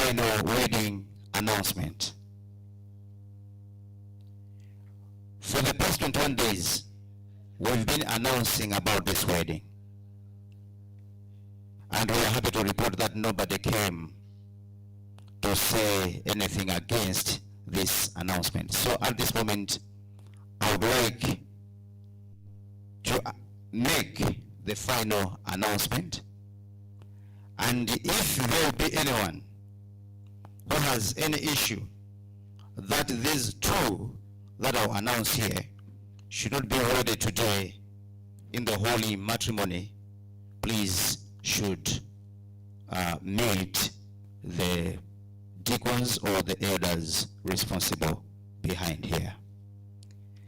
final wedding announcement. For the past 21 days, we've been announcing about this wedding. And we are happy to report that nobody came to say anything against this announcement. So at this moment, I would like to make the final announcement. And if there will be anyone who has any issue that these two that I'll announce here should not be wedded today in the holy matrimony, please should meet the deacons or the elders responsible behind here.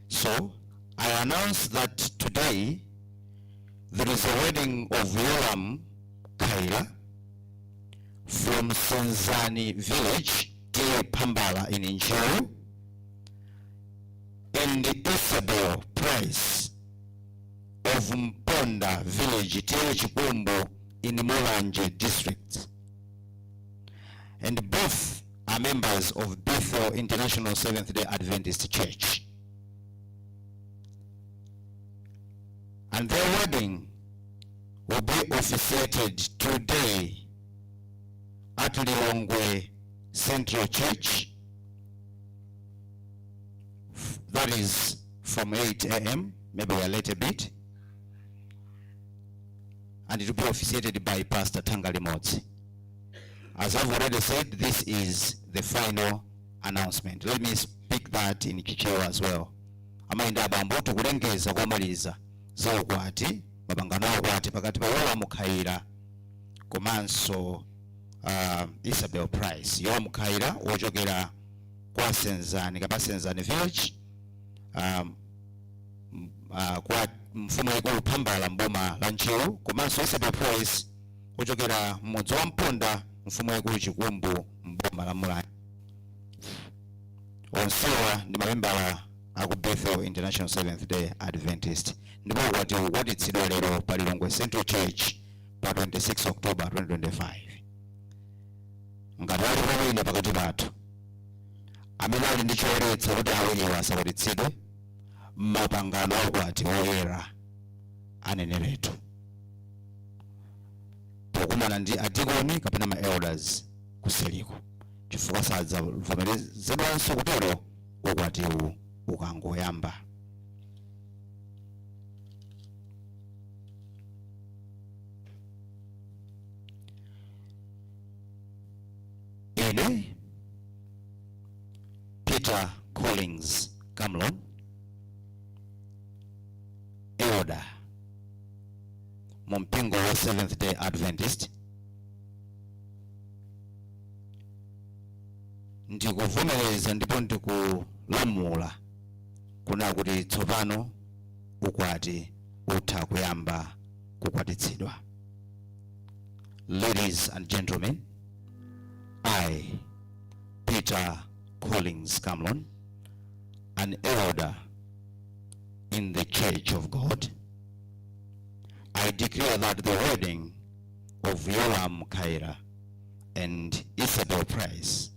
So I announce that today there is a wedding of Yolam Kaira from Senzani village, T.A. Pambala in Injuru, and Isabel Price of Mponda village, T.A. Chikumbo in Mulanje district. And both are members of Bethel International Seventh-day Adventist Church. And their wedding will be officiated today at Lilongwe Central Church. That is from 8 a.m., maybe a little bit. And it will be officiated by Pastor Tangali Motsi. As I've already said, this is the final announcement. Let me speak that in Kichewa as well. Amainda bamboto kulengeza kwamaliza za ukwati mabangano ukwati pakati pa Yolam Kaira komanso Isabel Price. Yolam Kaira wojogera kwa Senzani kapa Senzani village kwa mfumo ikulu Pambala mboma la Nchiru, komanso Isabel Price wojogera mmodzi wa Mponda mfumo ikulu Chikumbu mboma la Mulanje. Onsewa ndi mamembala aku Bethel International Seventh-day Adventist. Ndipo kwatitsidwa lero pa Lilongwe Central Church pa 26 October 2025. Ngati ali pamene pakati pathu amene ali ndi choletsa kuti awiriwa asakwatitsidwe mapangano akwati oyera aneneretu pokumana ndi adikoni kapena ma elders kuseliko chifukwa sadzavomerezedwanso kutero ukwatiwu ukangoyamba. Ine Peter Collins Camlon, elder mumpingo wa Seventh-day Adventist, ndikuvomereza ndipo ndikulamula kuna kuti tsopano ukwati utha kuyamba kukwatitsidwa. Ladies and gentlemen, I, Peter Collins Camlon, an elder in the Church of God, I declare that the wedding of Yolam Kaira and Isabel Price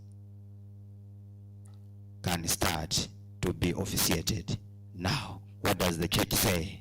can start to be officiated now. What does the church say?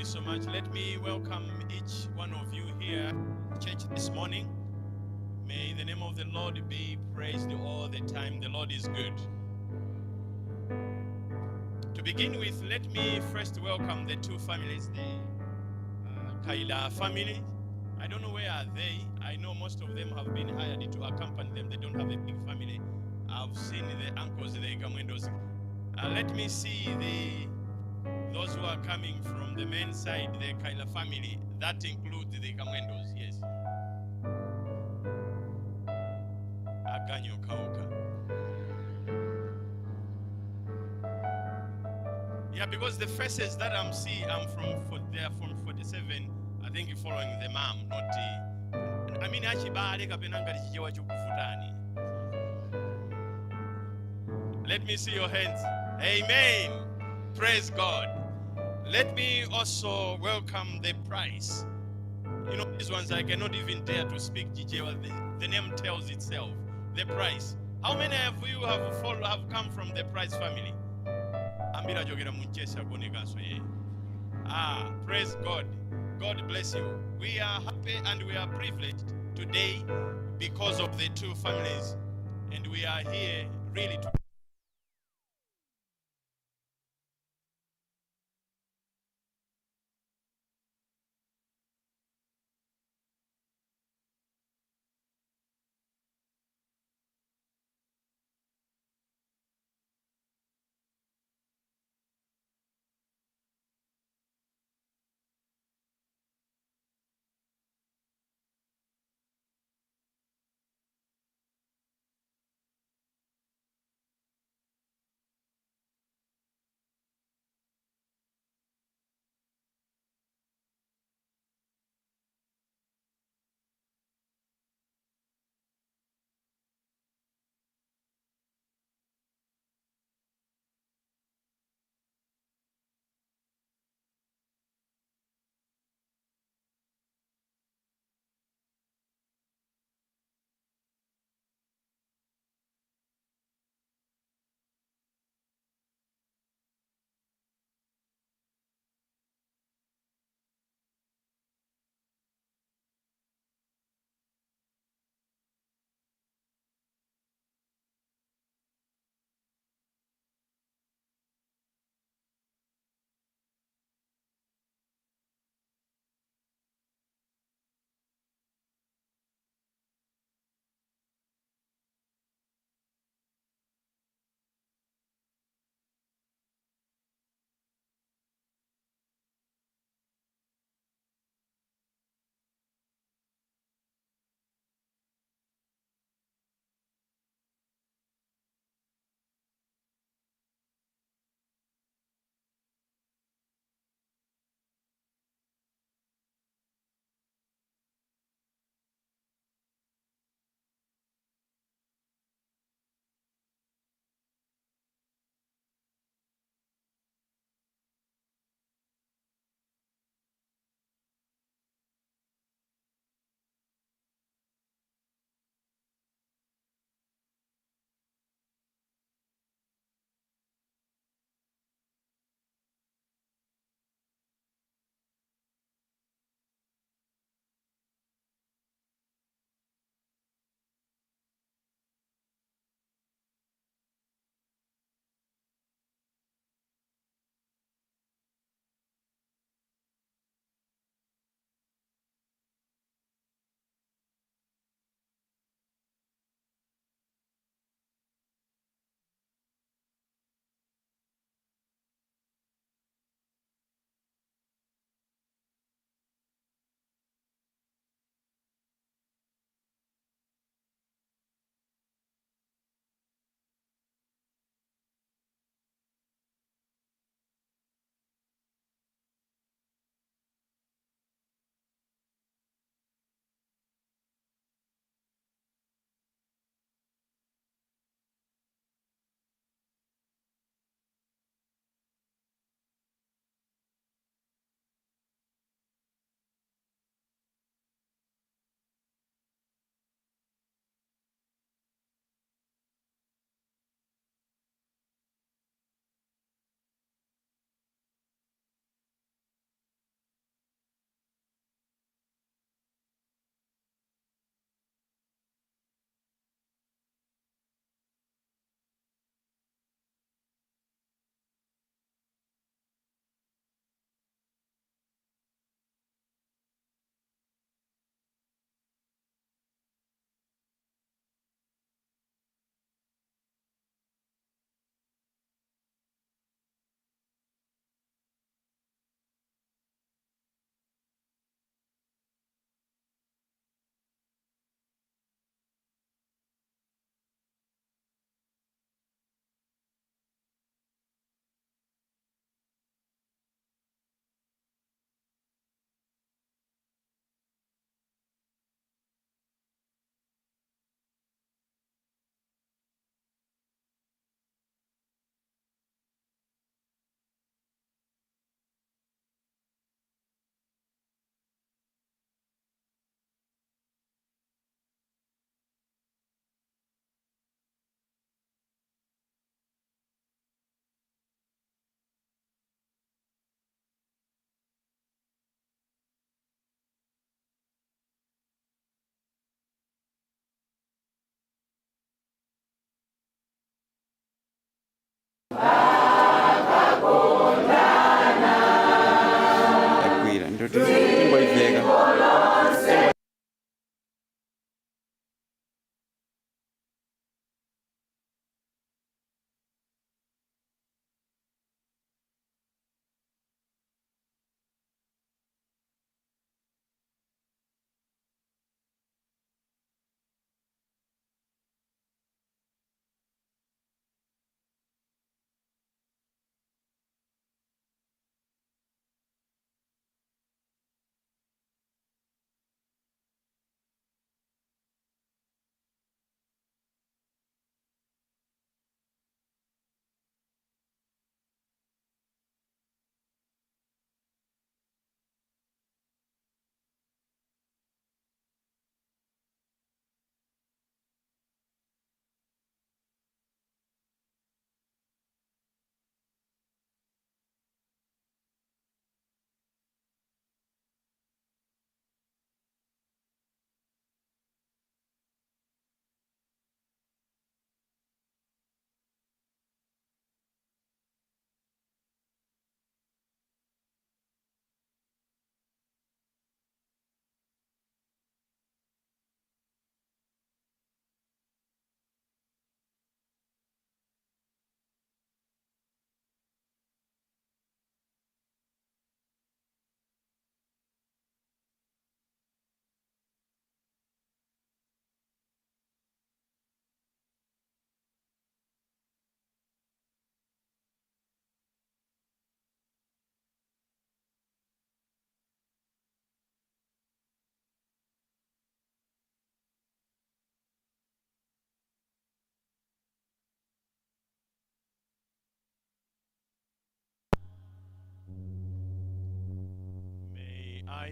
you so much. Let me welcome each one of you here at church this morning. May the name of the Lord be praised all the time. The Lord is good. To begin with, let me first welcome the two families, the Kaila family. I don't know where are they. I know most of them have been hired to accompany them. They don't have a big family. I've seen the uncles, the Gamwendos. Let me see those who are coming from the main side, the Kaila family. That includes the Gamwendos, yes. Aganyo Kauka. Yeah, because the faces that I'm seeing, they're from 47. I think you're following the mom, not I mean, achibale kapenanga chichewa chukufutani. Let me see your hands. Amen. Praise God. Let me also welcome the price. You know, these ones I cannot even dare to speak Chichewa. The name tells itself. The price. How many of you have come from the Price family? Praise God. God bless you. We are happy and we are privileged today because of the two families. And we are here really to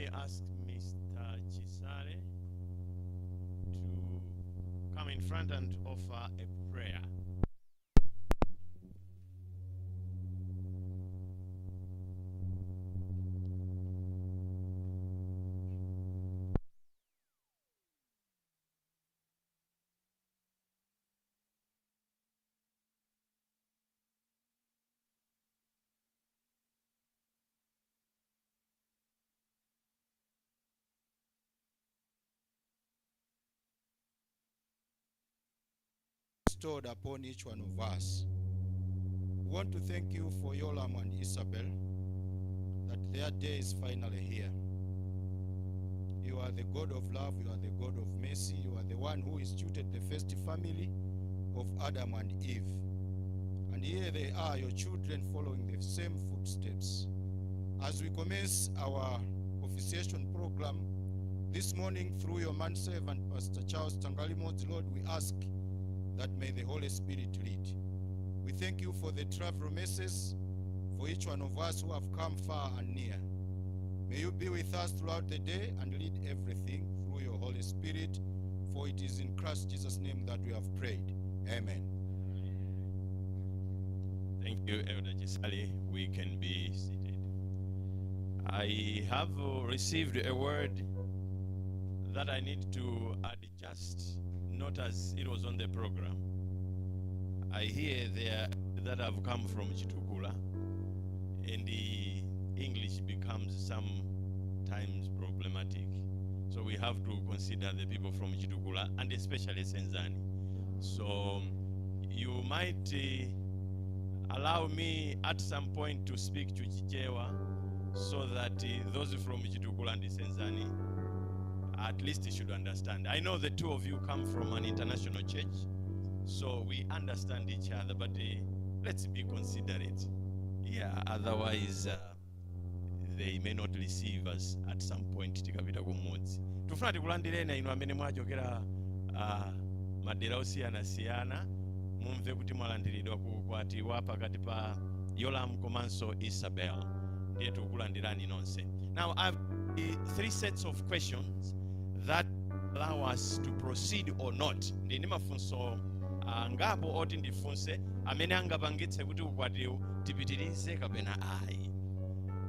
I ask Mr. Chisale to come in front and offer a prayer. Bestowed upon each one of us. We want to thank you for Yolam and Isabel, that their day is finally here. You are the God of love, you are the God of mercy, you are the one who instituted the first family of Adam and Eve. And here they are, your children, following the same footsteps. As we commence our officiation program this morning through your manservant, Pastor Charles Tangalimodzi, Lord, we ask that may the Holy Spirit lead. We thank you for the travel mercies for each one of us who have come far and near. May you be with us throughout the day and lead everything through your Holy Spirit, for it is in Christ Jesus' name that we have prayed. Amen. Thank you, Elder Chisale. We can be seated. I have received a word that I need to adjust, not as it was on the program. I hear there that have come from Chitukula, and the English becomes sometimes problematic. So we have to consider the people from Chitukula, and especially Senzani. So you might allow me at some point to speak to Chichewa, so that those from Chitukula and Senzani at least should understand. I know the two of you come from an international church, so we understand each other, but let's be considerate. Yeah, otherwise they may not receive us at some point. Tikapita kumudzi. Tufuna tikulandireni inu amene mwachokera madera osiyana-siyana, mumve kuti mwalandiridwa kukwatiwa pakati pa Yolam komanso Isabel. Ndiye tikulandirani nonse. Now I have three sets of questions that allow us to proceed or not. Ndi mafunso ngapo oti ndifunse amene angapangitse kuti ukwatiwu tipitirize kapena ayi.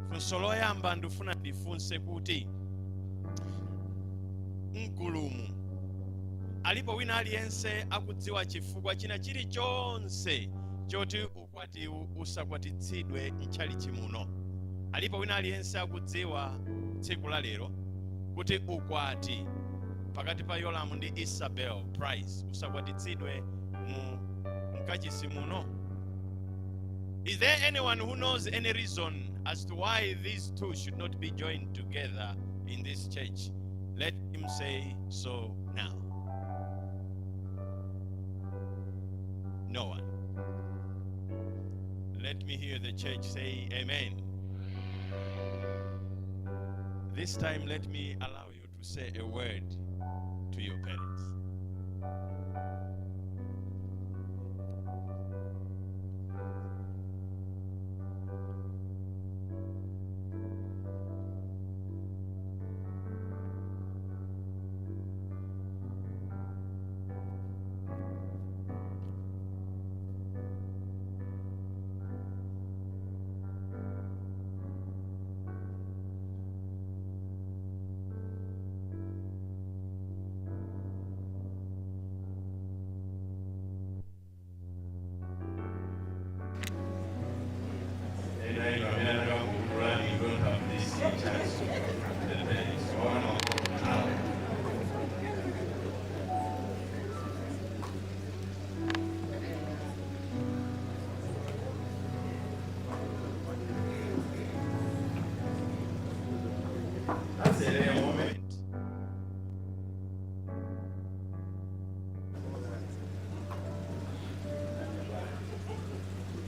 Funso loyamba ndifuna ndifunse kuti mkulumu alipo wina aliyense akudziwa chifukwa china chilichonse choti ukwatiwu usakwatitsidwe mchalichi muno? Alipo wina aliyense akudziwa tsiku la lero kuti ukwati pakati pa Yolam ndi Isabel Price usakwatitsidwe mkachisi muno? Is there anyone who knows any reason as to why these two should not be joined together in this church? Let him say so now. No one. Let me hear the church say amen. This time let me allow you to say a word to your parents.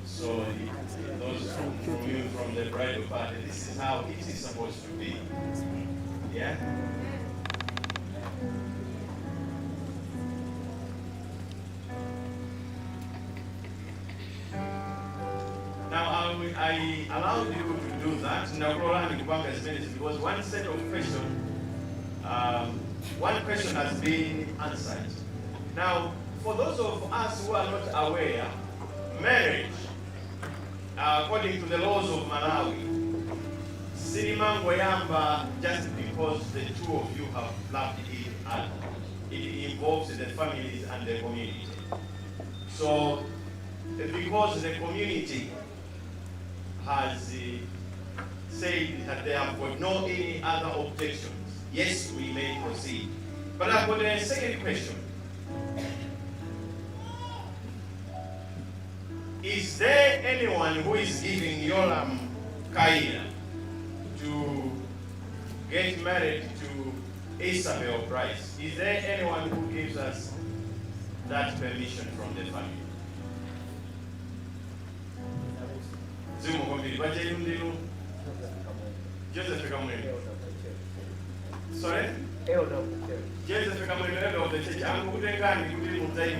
So those from you from the bridal party, this is how it is supposed to be. Yeah? Now I allowed you to do that. Because one set of questions, one question has been answered. Now, for those of us who are not aware, marriage, according to the laws of Malawi, silimango yamba just because the two of you have loved each other. It involves the families and the community. So, because the community has said that they have got no any other objections, yes, we may proceed. But I've got a second question. Is there anyone who is giving Yolam Kaina to get married to Isabel Price? Is there anyone who gives us that permission from the family? Joseph Kamwene. Sorry? Joseph Kamwene, elder of the church. I'm going to put him on time.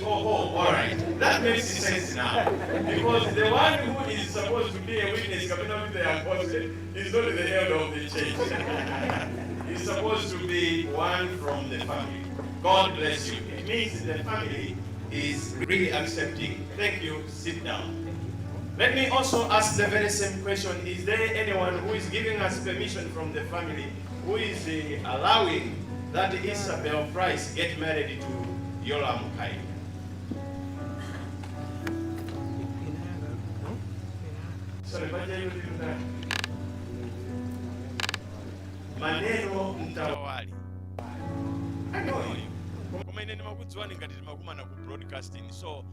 All right. That makes sense now. Because the one who is supposed to be a witness coming up with the apostle is not the elder of the church. He's supposed to be one from the family. God bless you. It means the family is really accepting. Thank you. Sit down. Let me also ask the very same question. Is there anyone who is giving us permission from the family who is allowing that Isabel Price get married to Yolam Kai? Sorry, maneno mtawali. I know you. Broadcasting. So,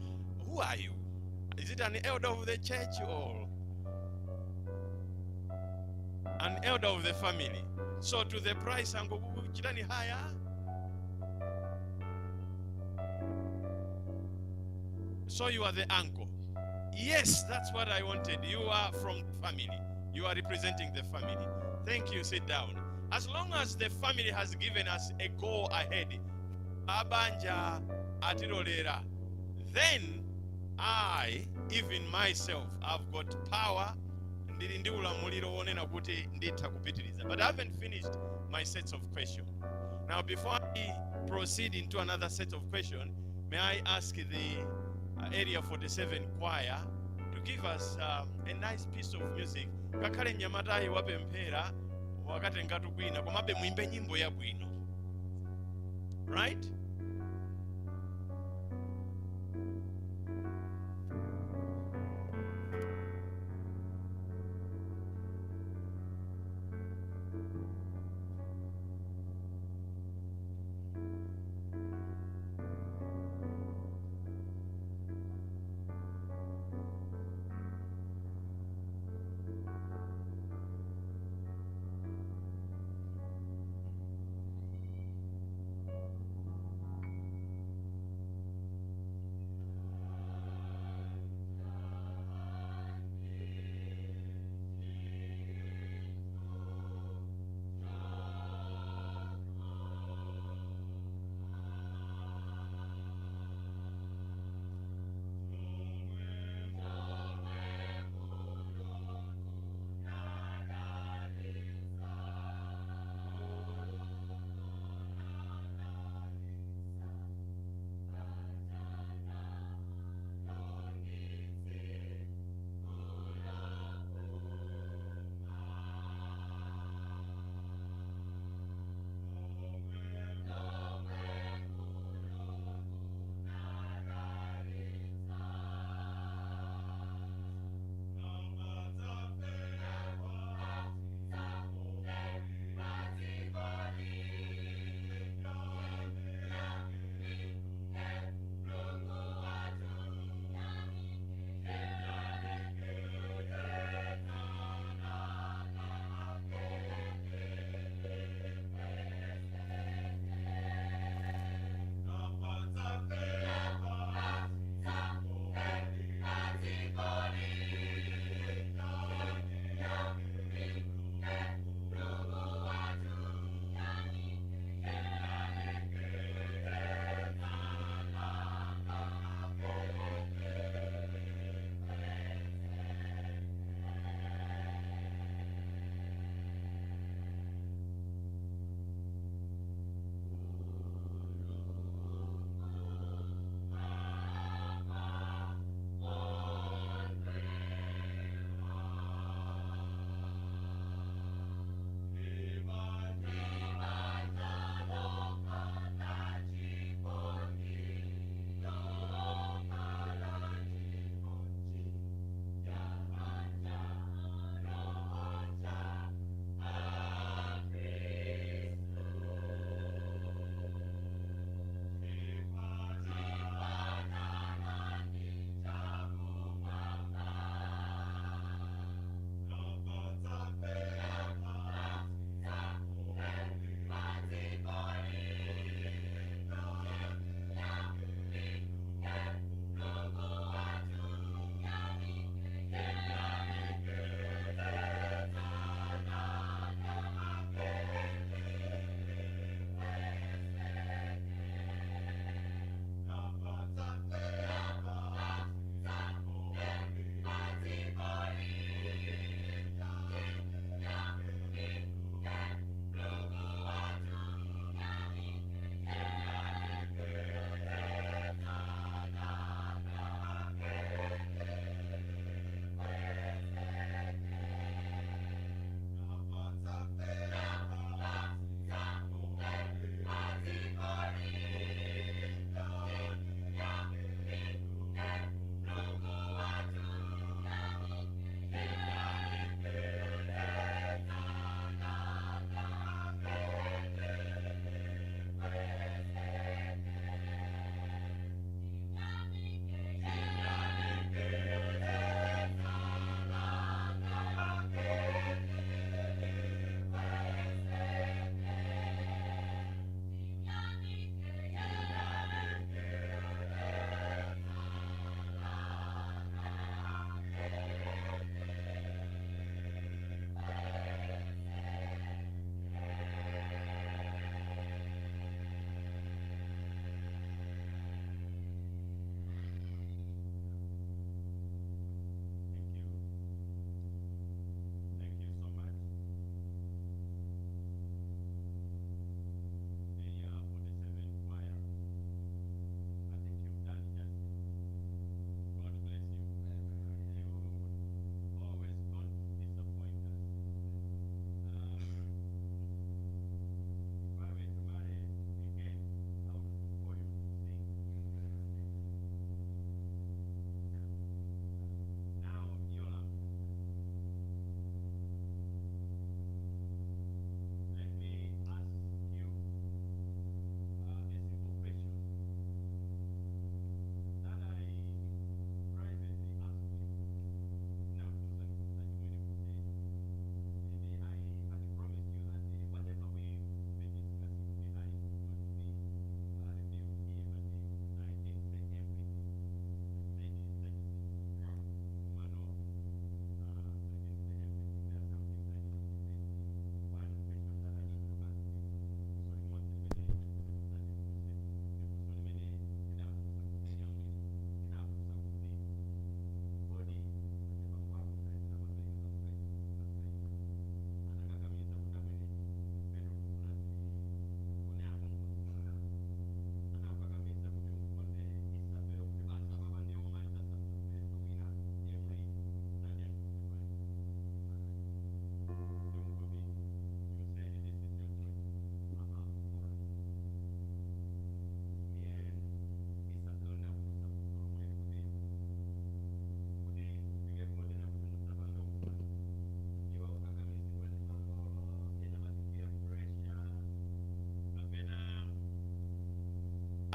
who are you? Is it an elder of the church or an elder of the family? So to the price ango chitani haya. So you are the uncle. Yes, that's what I wanted. You are from the family. You are representing the family. Thank you. Sit down. As long as the family has given us a go ahead, abanja atirolera, then I, even myself, have got power. But I haven't finished my sets of questions. Now, before I proceed into another set of questions, may I ask the Area 47 choir to give us a nice piece of music. Kakale nyamata iwape mpera wakati ngatu kwina komabe mwimbe nyimbo ya bwino. Right?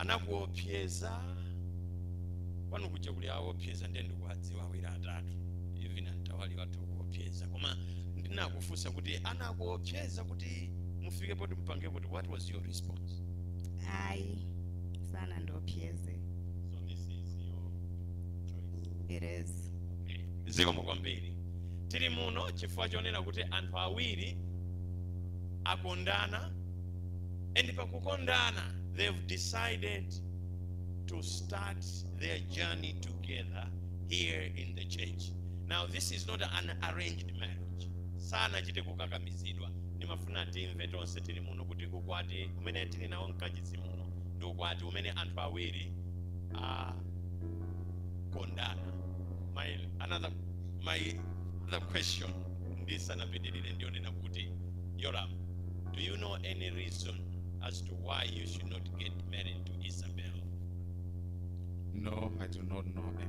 anakuopyeza pano kuja kuli aopyeza ndiye ndikuwadziwa awiri atatu even antawali wathu kuopyeza koma ndinakufunsa kuti anakuopyeza kuti mufike poti mpange kuti what was your response? Ayi, sana ndiopyeze. So this is your choice. It is. Zikomo kwambiri. Tili muno chifukwa chonena kuti anthu awiri akondana, and pakukondana they've decided to start their journey together here in the church. Now this is not an arranged marriage. Sana chite kukakamizidwa. Nimafuna timve tonse tili muno kuti ukwati umene tili nawo mkachisi muno ndi ukwati umene anthu awiri kondana. My other question ndisanapitirire ndionena kuti Yolam, do you know any reason as to why you should not get married to Isabel? No, I do not know any.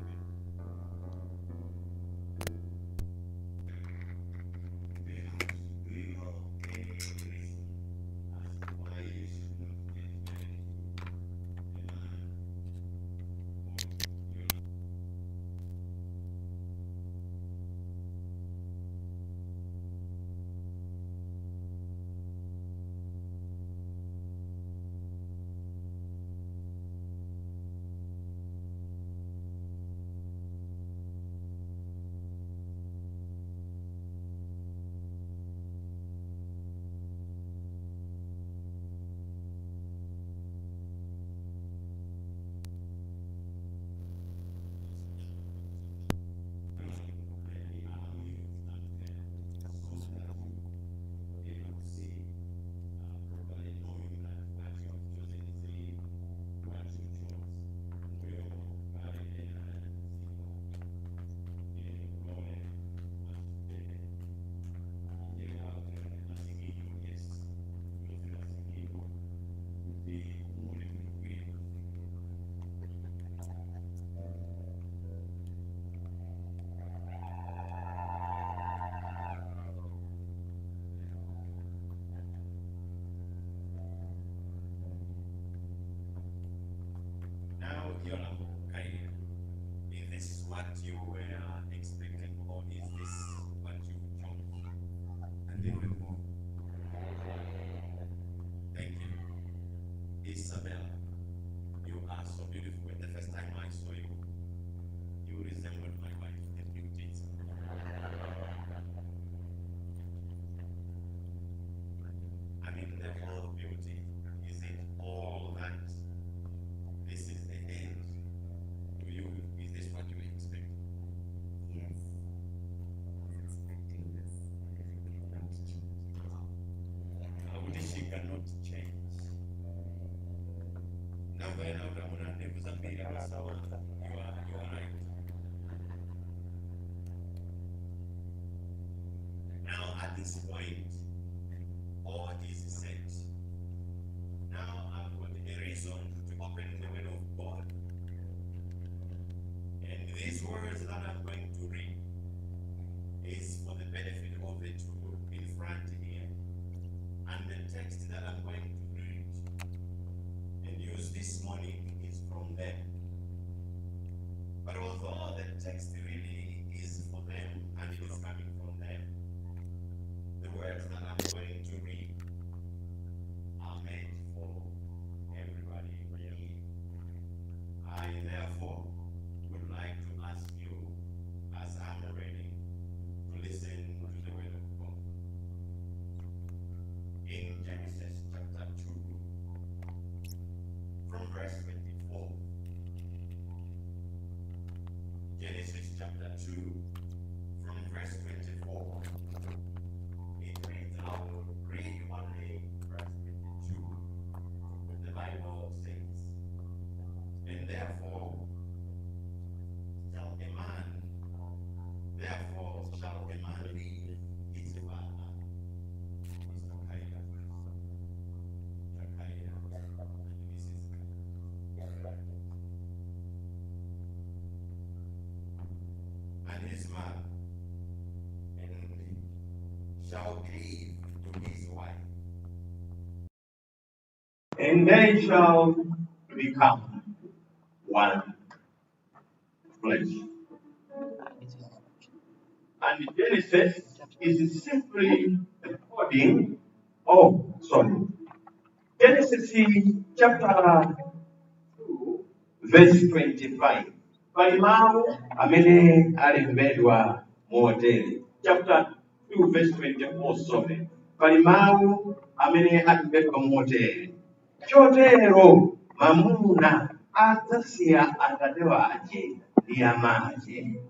Yolam, if this is what you were expecting, or is this what you chose? And even more. Thank you. Isabel, you are so beautiful. The first time I saw you, you resembled my wife in beauty. I mean, the whole beauty, is it all that? This is the end to you. Is this what you expect? Yes. I was expecting this. How this she cannot change. Now when I would never submit, you are right. Now at this point, all is set. Now I've got a reason to open the word of God. And these words that I'm going to read is for the benefit of the two in front here. And the text that I'm going to read and use this morning is from them. But although the text really is for them and it is coming from them, the words that I'm going to read are meant for everybody here. I therefore would like to ask you, as I'm ready, to listen to the word of God. In Genesis chapter 2, from verse 24. Genesis chapter 2, from verse 24. It reads, I will read only verse 22. The Bible says, and therefore shall a man leave his father. Mr. Kaida, and Mrs. And his mother, and shall cleave to his wife. And they shall become one flesh. And Genesis is simply recording Genesis chapter 2, verse 25. Palimawo amene alembedwa moteri. Chapter 2, verse 24, sorry. Palimawo amene alembedwa moteri. Chotero mamuna adzasiya atate wake ndi amache,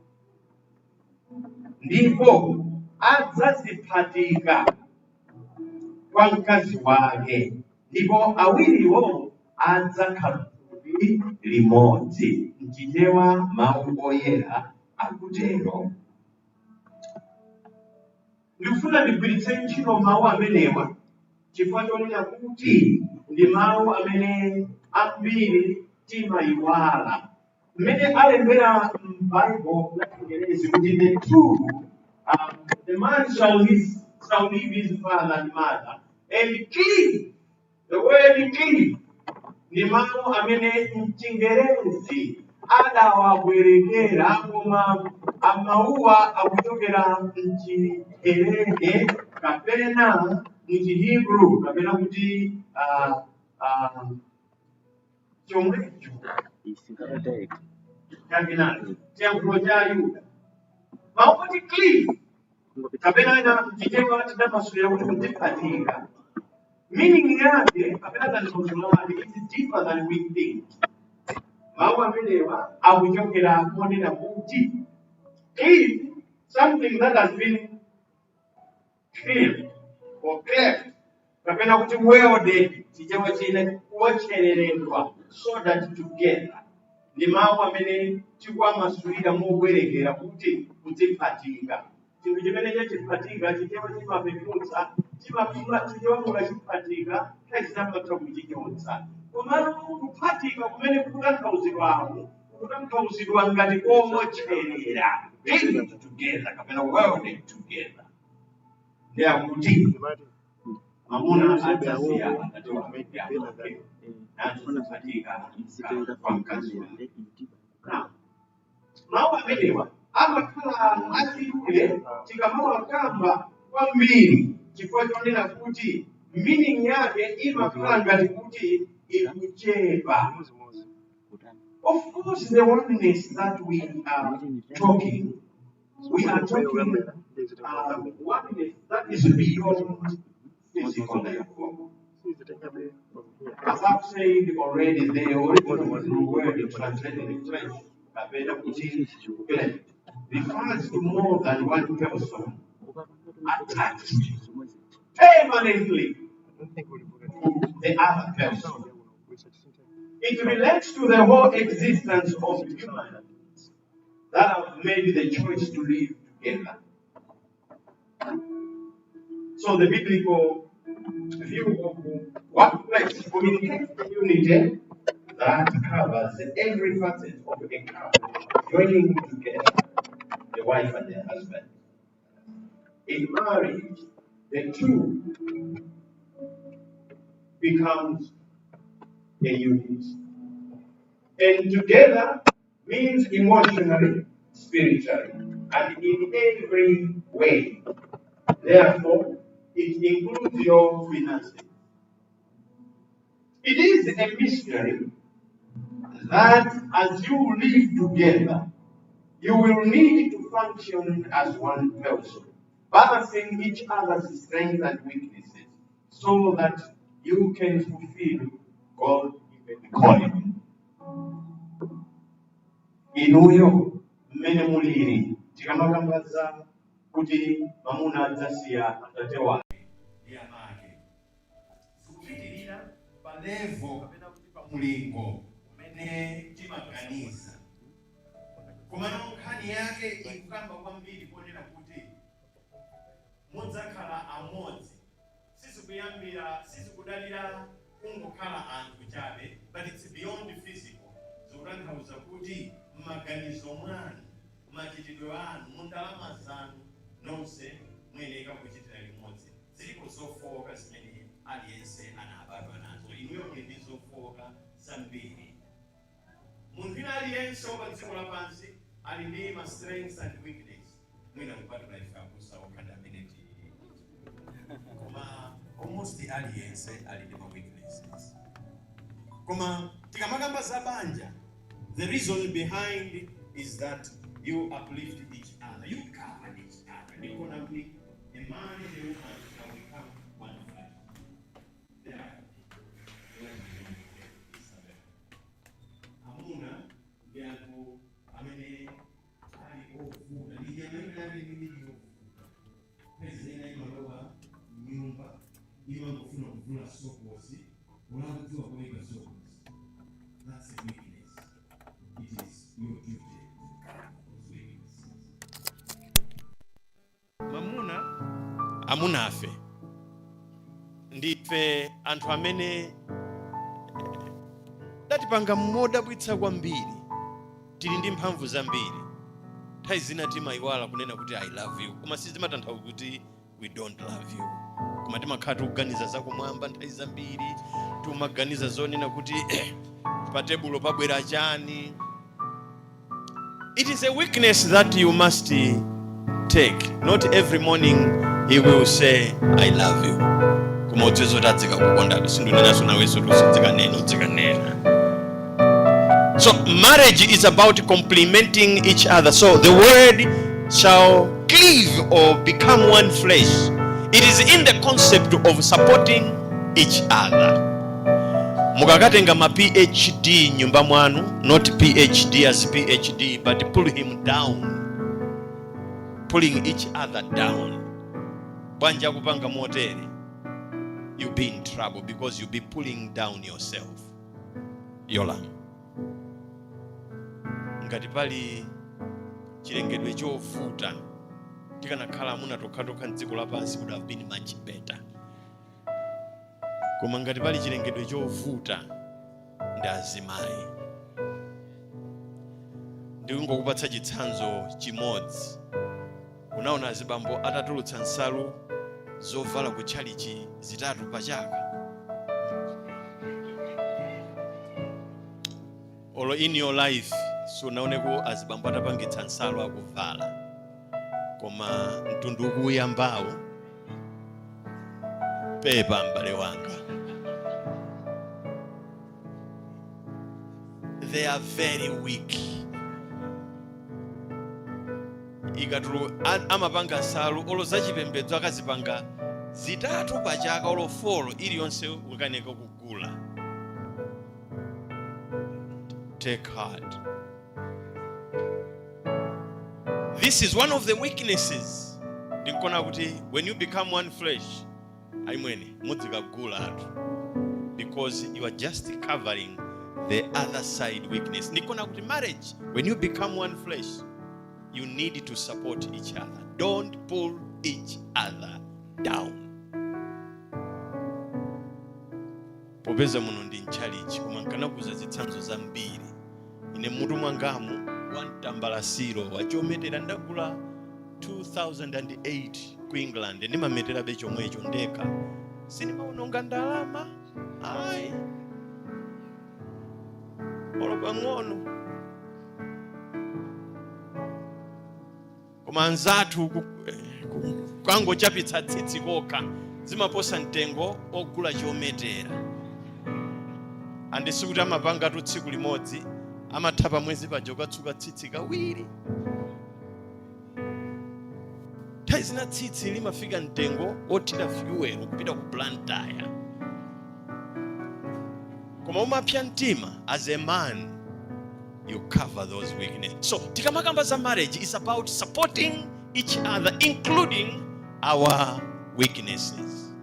ndipo adzadziphatika kwa mkazi wake, ndipo awiriwo adzakhala thupi limodzi. Mchichewa mawu oyera akutero. Ndikufuna ndigwiritse ntchito mawu amenewa chifukwa chonena kuti ndi mawu amene ambiri timayiwala. Mmene alembera m'Bible la Chingerezi kuti the man shall leave his father and mother and cleave. The word cleave ndi mawu amene mchingerezi adawabwerekera koma amawuwa akuchokera mchiherenge kapena mchihebrew kapena kuti chomwecho chakinani chiyankhulo cha Yuda. Mawu kuti cleave kapena mchichewa tidamasulira kuti kudziphatika. Meaning yake kapena tanthauzo lake is deeper than we think. Mawu amenewa akuchokera kuonera kuti cleave, something that has been cleaved or cleft, kapena kuti welded, chichewa chine kuochereredwa so that together. Ndi mawu amene tikuwamasulira mobwerekera kuti kudziphatika. Chinthu chimene chachiphatika chichewa chimapeputsa chichewa mukachiphatika chachisamatha kuchichotsa. Komano kuphatika kumene kutanthauzidwa ngati komocherera, joined together kapena welded together. Ndi akuti mamuna adzasiya atate wake ndi amache naziphatika kwa mkazi wake. Mawu amenewa amakhala achidule tikamawakamba kwambiri chifukwa chonena kuti meaning yake imakhala ngati kuti ikuchepa. Of course, the oneness that we are talking oneness that is beyond physical level. As I've said already, the original word translated in French, refers to more than one person attached permanently to the other person. It relates to the whole existence of humanity that have made the choice to live together. So the biblical view of workplace communicates the unity that covers every facet of a couple, joining together the wife and the husband. In marriage, the two becomes a unit. And together means emotionally, spiritually, and in every way. Therefore, it includes your finances. It is a mystery that as you live together, you will need to function as one person, balancing each other's strengths and weaknesses, so that you can fulfill God-given calling. Inuyo mmene muliri tikamakambaza kuti mamuna adzasiya atate wake ndi amake. Zikupitirira pa level kapena kuti pa mulingo umene timaganiza. Komano nkhani yake ikukamba kwambiri kuonera kuti mudzakhala amodzi. Sizikudalira kungokhala anthu chabe, but it's beyond physical. Zikutanthauza kuti m'maganizo mwanu, machitidwe anu, mundalama zanu, nonse muyenera kuchitira limodzi. Zilipo zofowoka zimene aliyense anabadwa nazo. Inuyo muli ndi zofowoka zambiri. Munthu wina aliyense wa dziko lapansi ali ndi ma strengths and weakness. Mwina kupatula ife abusa okanda amene tili. Koma almost aliyense ali ndi ma weaknesses. Koma tikamakamba za banja, the reason behind is that you uplift each other, you cover each other. You gonna be a man and a woman shall become one flesh. There. Isabel. Amuna yako amene ali ovuta ndi amene ndi pezena imalowa nyumba imangofuna kuvula sokosi unakudziwa kuweka sokosi. That's a weakness. It is your duty to cover those weaknesses. Mamuna amunafe ndife anthu amene datipanga modabwitsa kwambiri, tili ndi mphamvu zambiri. Nthawi zina timayiwala kunena kuti I love you, koma sizimatanthauza kuti we don't love you. Koma timakhala tikuganiza zakumwamba nthawi zambiri, timaganiza zonena kuti pa tebulo pabwera chani. It is a weakness that you must take. Not every morning he will say I love you. Koma utsezo tadzika kukonda sindunena naweso tusidzikanena. So marriage is about complementing each other. So the word shall cleave or become one flesh. It is in the concept of supporting each other. Mukakatenga ma PhD nyumba mwanu, not PhD as PhD, but pull him down, pulling each other down. Banja kupanga motere, you be in trouble because you be pulling down yourself. Yolam. Ngati pali chilengedwe chovuta, tikanakhala amuna tokha m'dziko lapansi would have been much better. Koma ngati pali chilengedwe chovuta ndi azimayi. Ndikungokupatsa chitsanzo chimodzi. Unaona azibambo atatulutsa nsalu zovala ku chalichi zitatu pa chaka. Olo in your life so naoneko azibambo atapangitsa nsalu akuvala. Koma mtundu ukuyambawo pepa mbale wanga. They are very weak. Ikatulu amapanga nsalu olo zachipembedzo akazipanga zitatu pa chaka olo folo iliyonse ukaneka kugula. Take heart. This is one of the weaknesses. Ndikona kuti when you become one flesh, aimwene mudzikagula atu, because you are just covering the other side weakness. Ndikona kuti marriage, when you become one flesh, you need to support each other. Don't pull each other down. Popeza muno ndi nchalichi koma nkanakuza zitsanzo zambiri. Ine mutu mwangamu wantambalasiro wachometera ndagula 2008 ku England ndimametera be chomwecho ndeka. Sinimaononga ndalama. Ai. Olopa ngono. Koma anzathu kwango chapitsa tsitsi kokha zimaposa mtengo ogula chometera. Andisikuti amapanga tu tsiku limodzi amathapa mwezi pajoka tsuka tsitsi kawiri. Nthawi zina tsitsi limafika mtengo othira fuel kupita ku plantaya. Koma umapya mtima as a man, you cover those weaknesses. So tikamakamba za marriage is about supporting each other, including our weaknesses.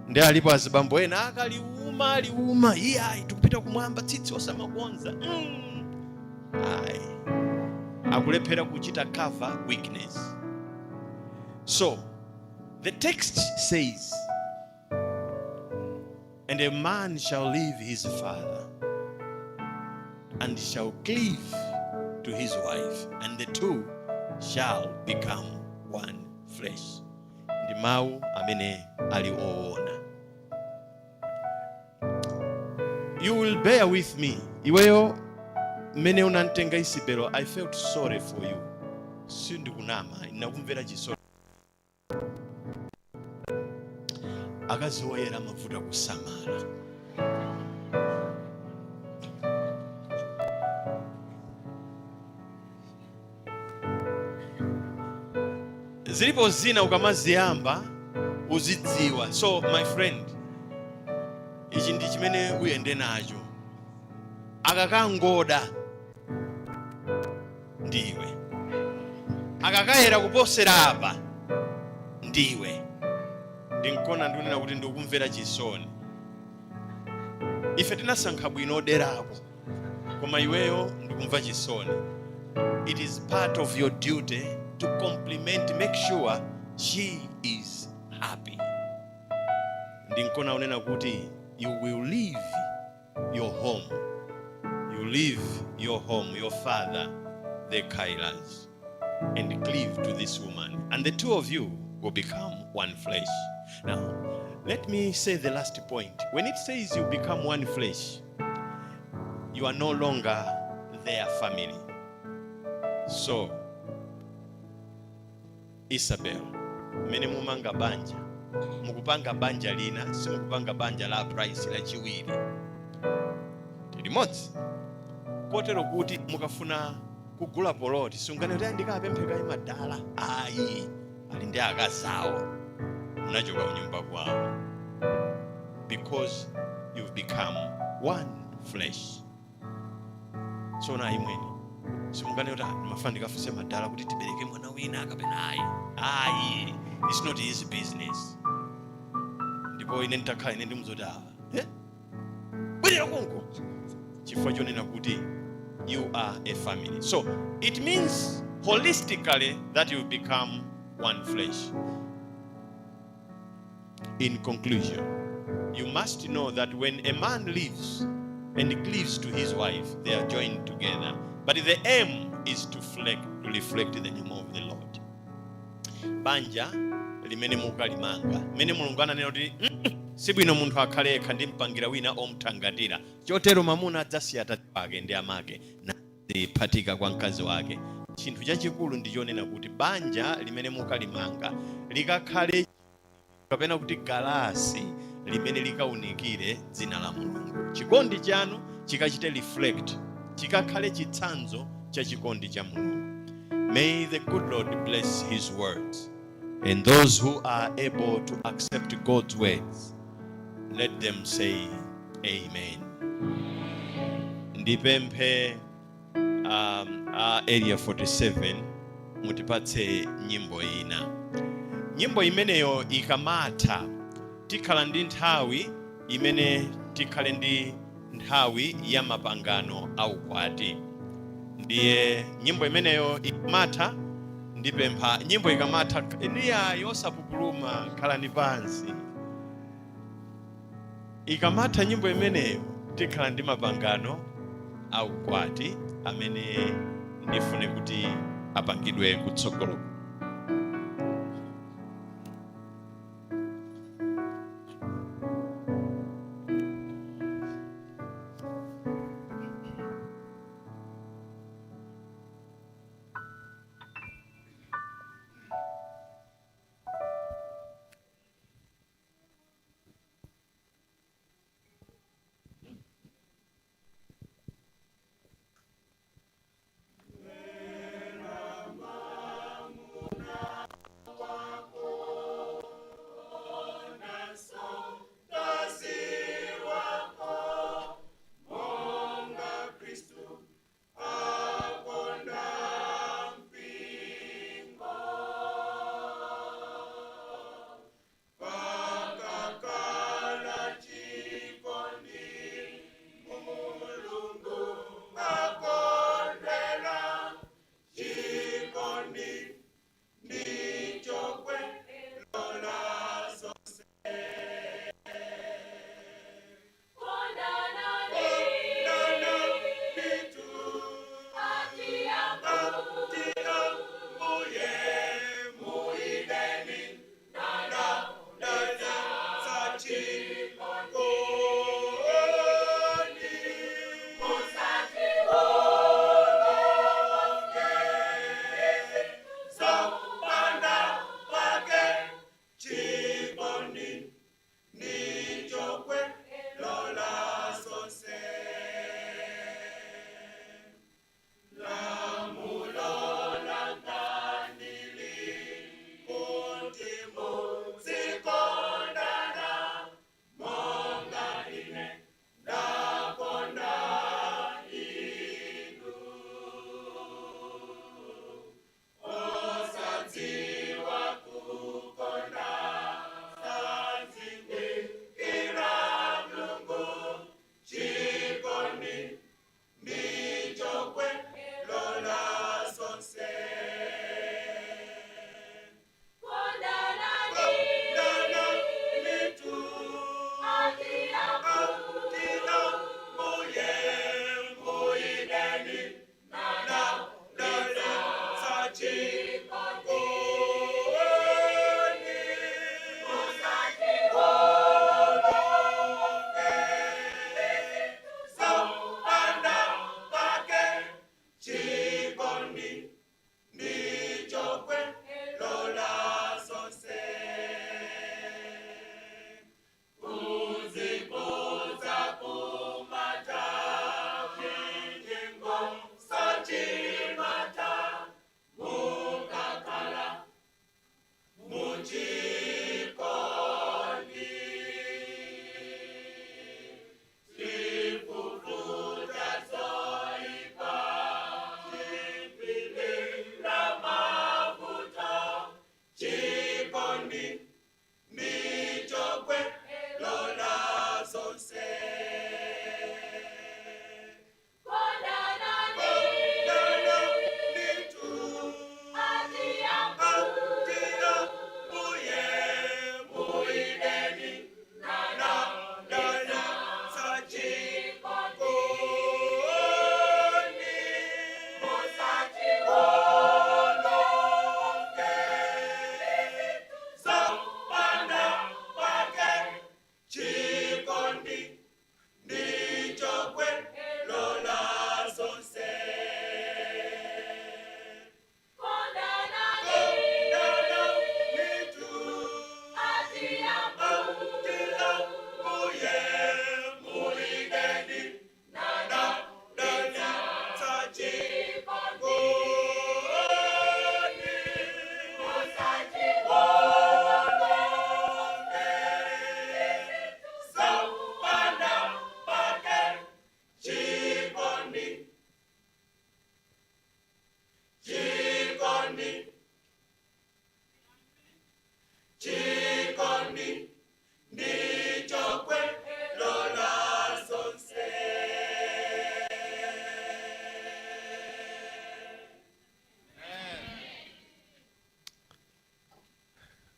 Ndi alipo azibambo ena akaliuma iya tukupita kumwamba tsitsi osamakonza. Ai. Akulephera kuchita cover weakness. So the text says, and a man shall leave his father and shall cleave to his wife, and the two shall become one flesh. Ndi mawu amene ali oona. you will bear with me. Iweyo mene unantenga Isabel, I felt sorry for you. Sindi kunama, nakumvera chisoni. Akaziwayera amavuta kusamala. Zilipo zina ukamaziyamba uzidziwa. So my friend, ichi ndi chimene uyende nacho. Akakangoda ndiwe, akakayera kuposera apa ndiwe. Ndinkona ndunena kuti ndikumvera chisoni. Ife tinasankha bwino derako, koma iweyo ndikumva chisoni. It is part of your duty to compliment, make sure she is happy. Ndinkona unena kuti you will leave your home. You leave your home, your father, the Kailas, and cleave to this woman. And the two of you will become one flesh. Now, let me say the last point. When it says you become one flesh, you are no longer their family. So, Isabel, mene mumanga banja, mukupanga banja lina, si mukupanga banja la price la chiwiri. Remote. Kotero kuti mukafuna kugula poloti, sungane kuti ndikapempheka imadala. Ayi, ali ndi akazawo. Munachoka kunyumba kwawo. Because you've become one flesh. So na imweni. Simungane kuti mafana ndikafuse madala kuti tibereke mwana wina akapena ayi. Ayi, it's not his business. Ndipo ine nitakhala ine ndimuzota. Bwera konko. Chifukwa chonena kuti you are a family. So it means holistically that you become one flesh. In conclusion, you must know that when a man lives and cleaves to his wife, they are joined together. But the aim is to reflect the name of the Lord. Banja limene mukalimanga. Mene mulungana neno kuti sibwino munthu akhale kandi mpangira wina omtangatira. Chotero mamuna adzasiya atati wake ndi amake na ziphatika kwa mkazi wake. Chinthu chachikulu ndichonena kuti banja limene mukalimanga likakhale kapena kuti galasi limene likaunikire dzina la Mulungu. Chikondi chanu chikachite reflect, chikakhale chitsanzo cha chikondi cha Mulungu. May the good Lord bless his words, and those who are able to accept God's words, let them say amen. Ndipemphe area 47 mutipatse nyimbo ina. Nyimbo imeneyo ikamata tikhala ndi nthawi imene tikhale ndi nthawi ya mapangano au kwati. Ndiye nyimbo imeneyo ikamata ndipempha nyimbo ikamata niya yosapupuluma khalani pansi. Ikamata nyimbo imeneyo tikhala ndi mapangano au kwati amene ndifune kuti apangidwe kutsogolo.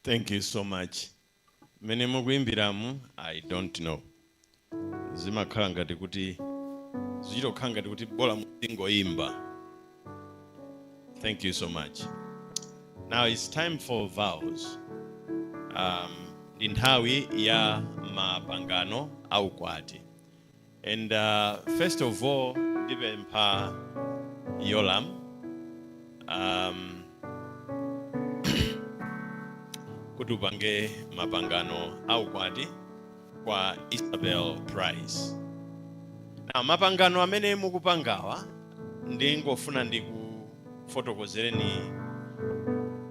Thank you so much. Mene mukuimbiramu, I don't know. Zimakhala ngati kuti zilokhala ngati kuti bola muzingoimba. Thank you so much. Now it's time for vows. Ndi nthawi ya mapangano au kwati. And first of all, ndipempha Yolam kuti upange mapangano au kwati kwa Isabel Price. Now mapangano amene mukupangawa ndingofuna ndikufotokozereni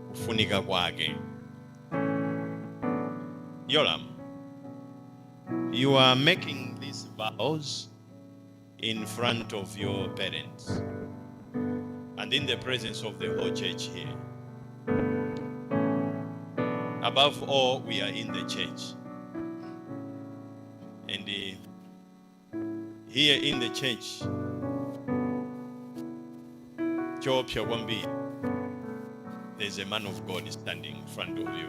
kufunika kwake. Yolam, you are making these vows in front of your parents and in the presence of the whole church here. Above all, we are in the church. And here in the church, there's a man of God standing in front of you.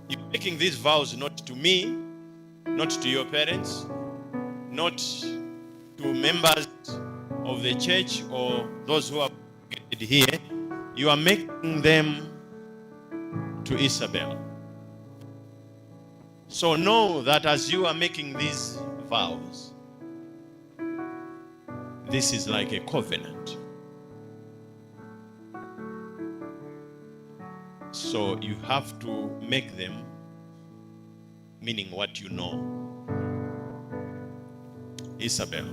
You're making these vows not to me, not to your parents, not to members of the church or those who are gathered here. You are making them to Isabel. So know that as you are making these vows, this is like a covenant. So you have to make them, meaning what you know. Isabel,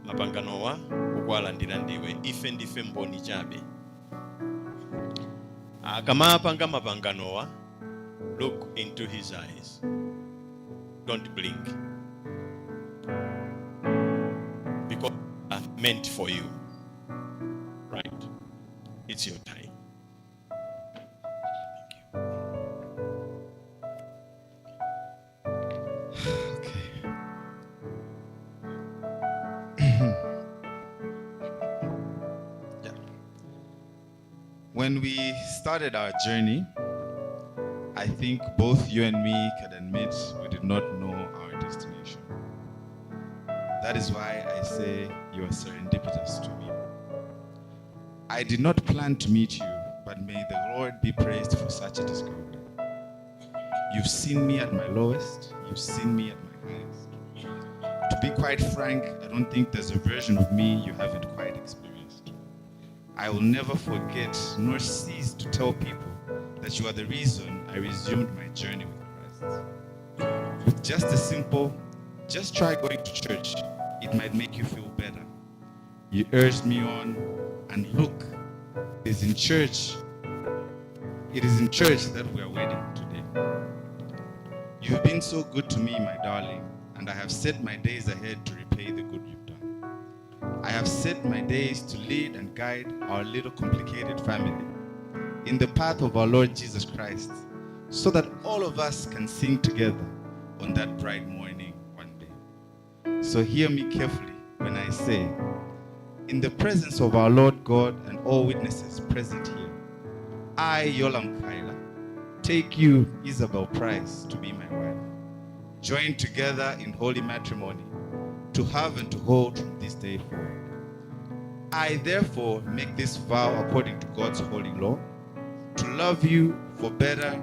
mapanganowa kukwalandira ndiwe ife ndife mboni chabe. Akamapanga mapanganowa, look into his eyes. Don't blink. Because they are meant for you. Right? It's your time. When we started our journey, I think both you and me can admit we did not know our destination. That is why I say you are serendipitous to me. I did not plan to meet you, but may the Lord be praised for such a discovery. You've seen me at my lowest, you've seen me at my highest. To be quite frank, I don't think there's a version of me you haven't quite experienced. I will never forget nor cease to tell people that you are the reason I resumed my journey with Christ. With just a simple, just try going to church, it might make you feel better. You urged me on, and look, it is in church that we are waiting today. You've been so good to me, my darling, and I have set my days ahead to repay the good you've done. I have set my days to lead and guide our little complicated family in the path of our Lord Jesus Christ, so that all of us can sing together on that bright morning one day. So hear me carefully when I say, in the presence of our Lord God and all witnesses present here, I, Yolam Kaila, take you, Isabel Price, to be my wife, joined together in holy matrimony, to have and to hold from this day forward. I therefore make this vow according to God's holy law, to love you for better,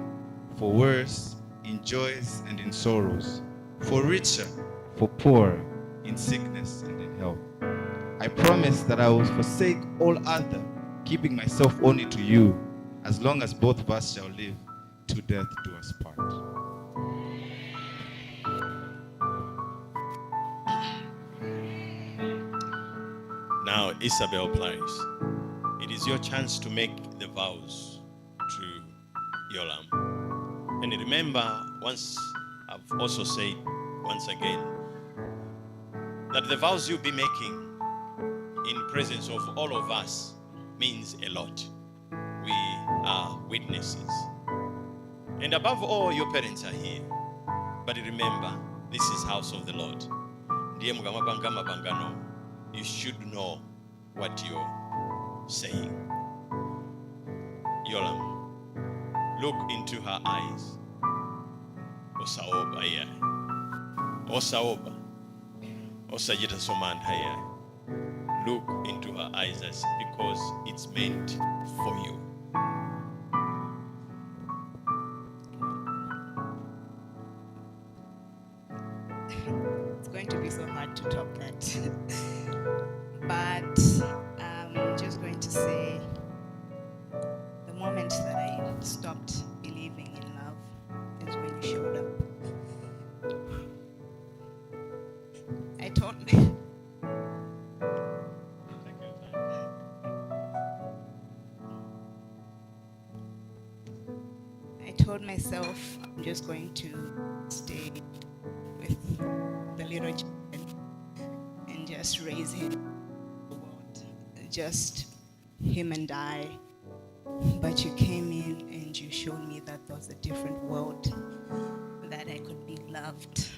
for worse, in joys and in sorrows, for richer, for poorer, in sickness and in health. I promise that I will forsake all other, keeping myself only to you, as long as both of us shall live, till death do us part. Now, Isabel Price, it is your chance to make the vows to Yolam. And remember, once I've also said once again, that the vows you'll be making in presence of all of us means a lot. We are witnesses. And above all, your parents are here. But remember, this is house of the Lord. You should know what you're saying. Yolam, look into her eyes. Osaoba ya. Osaoba. Osajita somanda ya. Look into her eyes because it's meant for you. It's going to be so hard to top that. But I'm just going to say the moment that I stopped believing in love is when you showed up. I told me. I told myself I'm just going to stay with the little child and just raise him in the world, just him and I. But you came in and you showed me that there was a different world, that I could be loved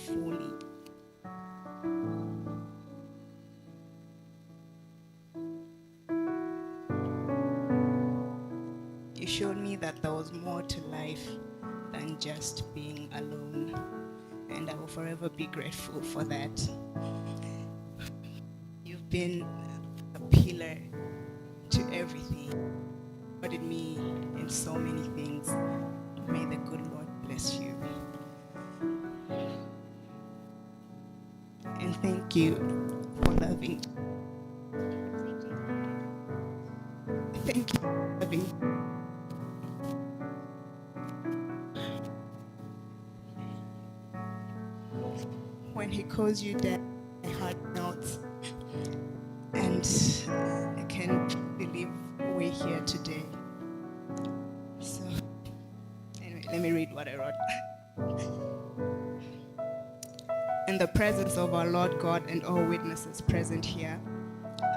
fully. You showed me that there was more to life than just being alone, and I will forever be grateful for that. You've been a pillar to everything, supported me in so many things. May the good Lord bless you. And thank you for loving. Thank you for loving. When he calls you dad, my heart melts. And I can't believe we're here today. So, anyway, let me read what I wrote. In the presence of our Lord God and all witnesses present here,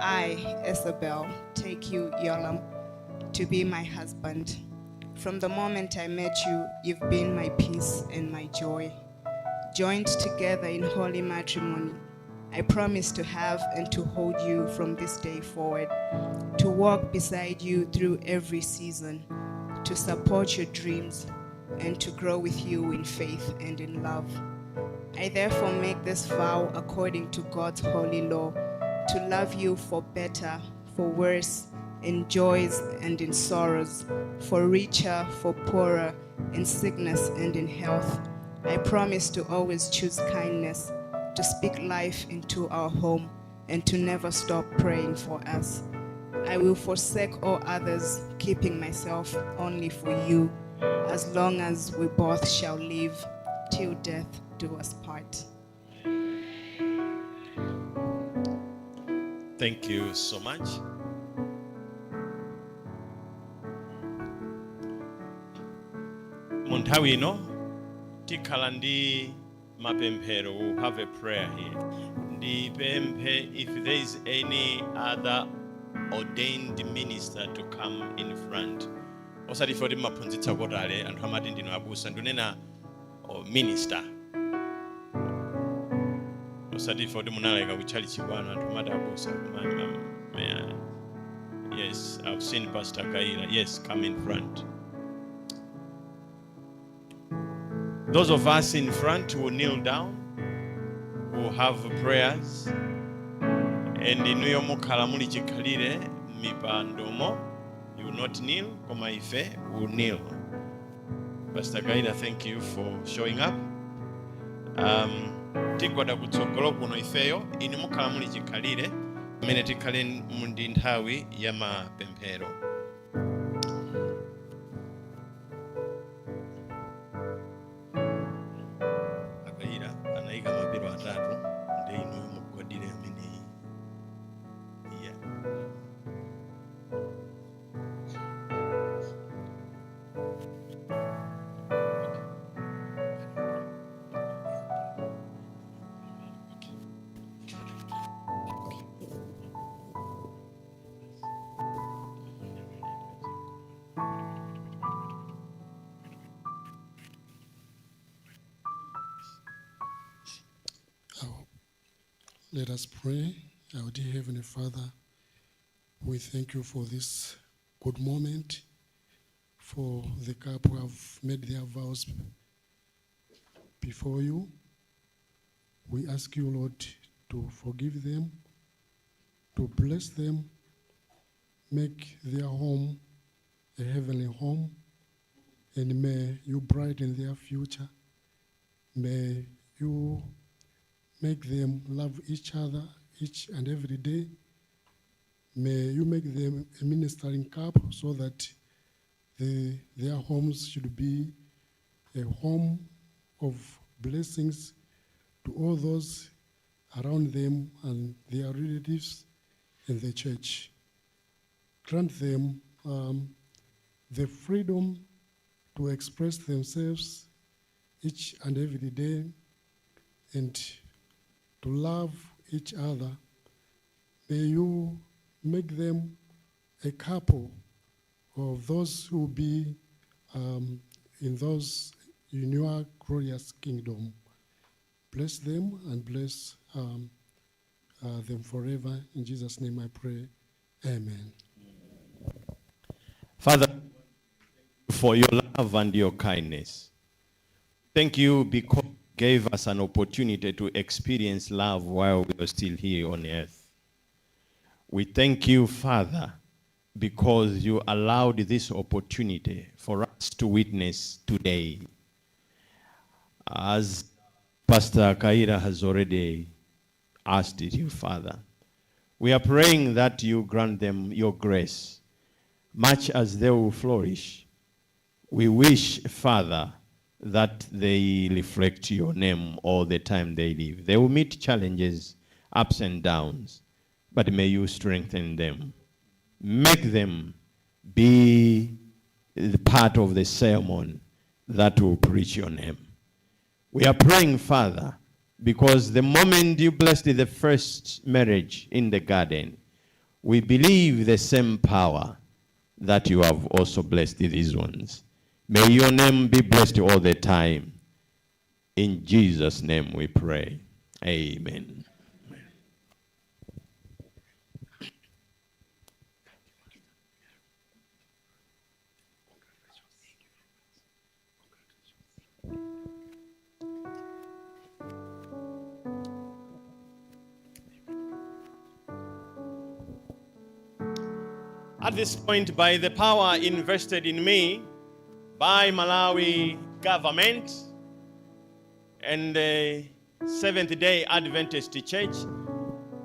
I, Isabel, take you, Yolam, to be my husband. From the moment I met you, you've been my peace and my joy. Joined together in holy matrimony, I promise to have and to hold you from this day forward, to walk beside you through every season, to support your dreams, and to grow with you in faith and in love. I therefore make this vow according to God's holy law, to love you for better, for worse, in joys and in sorrows, for richer, for poorer, in sickness and in health. I promise to always choose kindness, to speak life into our home, and to never stop praying for us. I will forsake all others, keeping myself only for you, as long as we both shall live, till death do us part. Thank you so much. Montawino, tikhala ndi mapemphero. We'll have a prayer here. If there is any other ordained minister to come in front. Osati fodi maphunzitsa kotale anthu amati ndino abusa ndunena minister. Osati fodi munalaika kuchali chibwana anthu amati abusa kumani. Yes, I've seen Pastor Kaira. Yes, come in front. Those of us in front will kneel down. We'll have prayers. And inuyo mukhala muli chikhalire mipandomo, you will not kneel. Koma ife will kneel. Pastor Kaira, thank you for showing up. Tigwada kutsogolo kuno ifeyo inu mukhala muli chikhalire amene tikhale mundi nthawi ya mapemphero. Let us pray. Our dear Heavenly Father, we thank you for this good moment for the couple who have made their vows before you. We ask you, Lord, to forgive them, to bless them, make their home a heavenly home, and may you brighten their future. May you make them love each other each and every day. May you make them a ministering couple so that their homes should be a home of blessings to all those around them and their relatives in the church. Grant them the freedom to express themselves each and every day and to love each other. May you make them a couple of those who will be in your glorious kingdom. Bless them and bless them forever. In Jesus' name I pray. Amen. Father, for your love and your kindness. Thank you because you gave us an opportunity to experience love while we are still here on earth. We thank you, Father, because you allowed this opportunity for us to witness today. As Pastor Kaira has already asked you, Father, we are praying that you grant them your grace, much as they will flourish. We wish, Father, that they reflect your name all the time they live. They will meet challenges, ups and downs, but may you strengthen them. Make them be the part of the sermon that will preach your name. We are praying, Father, because the moment you blessed the first marriage in the garden, we believe the same power that you have also blessed these ones. May your name be blessed all the time. In Jesus' name we pray. Amen. At this point, by the power invested in me by Malawi government and the Seventh-day Adventist Church,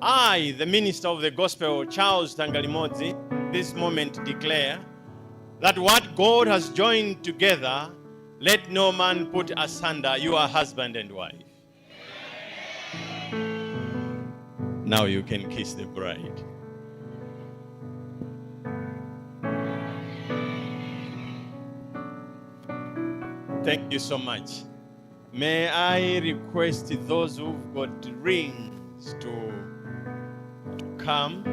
I, the minister of the gospel, Charles Tangalimodzi, this moment declare that what God has joined together, let no man put asunder. You are husband and wife. Now you can kiss the bride. Thank you so much. May I request those who've got rings to come.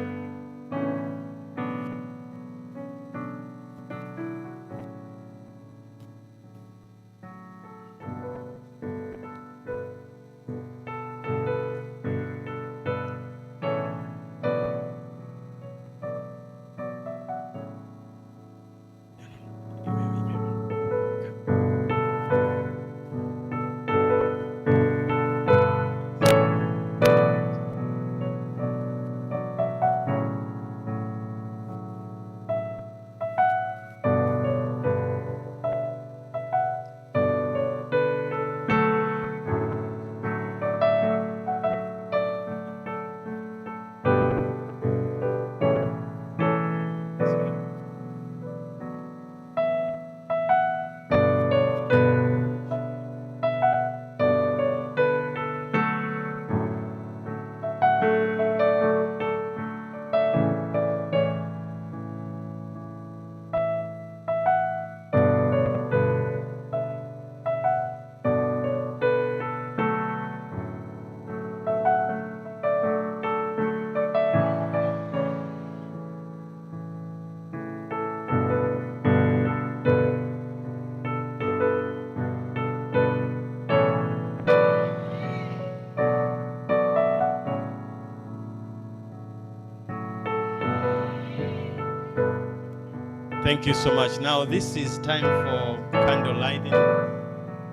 Thank you so much. Now this is time for candle lighting.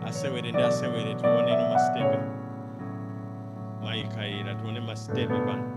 Asewere tuone no mastepe. Maikaira tuone mastepe bana.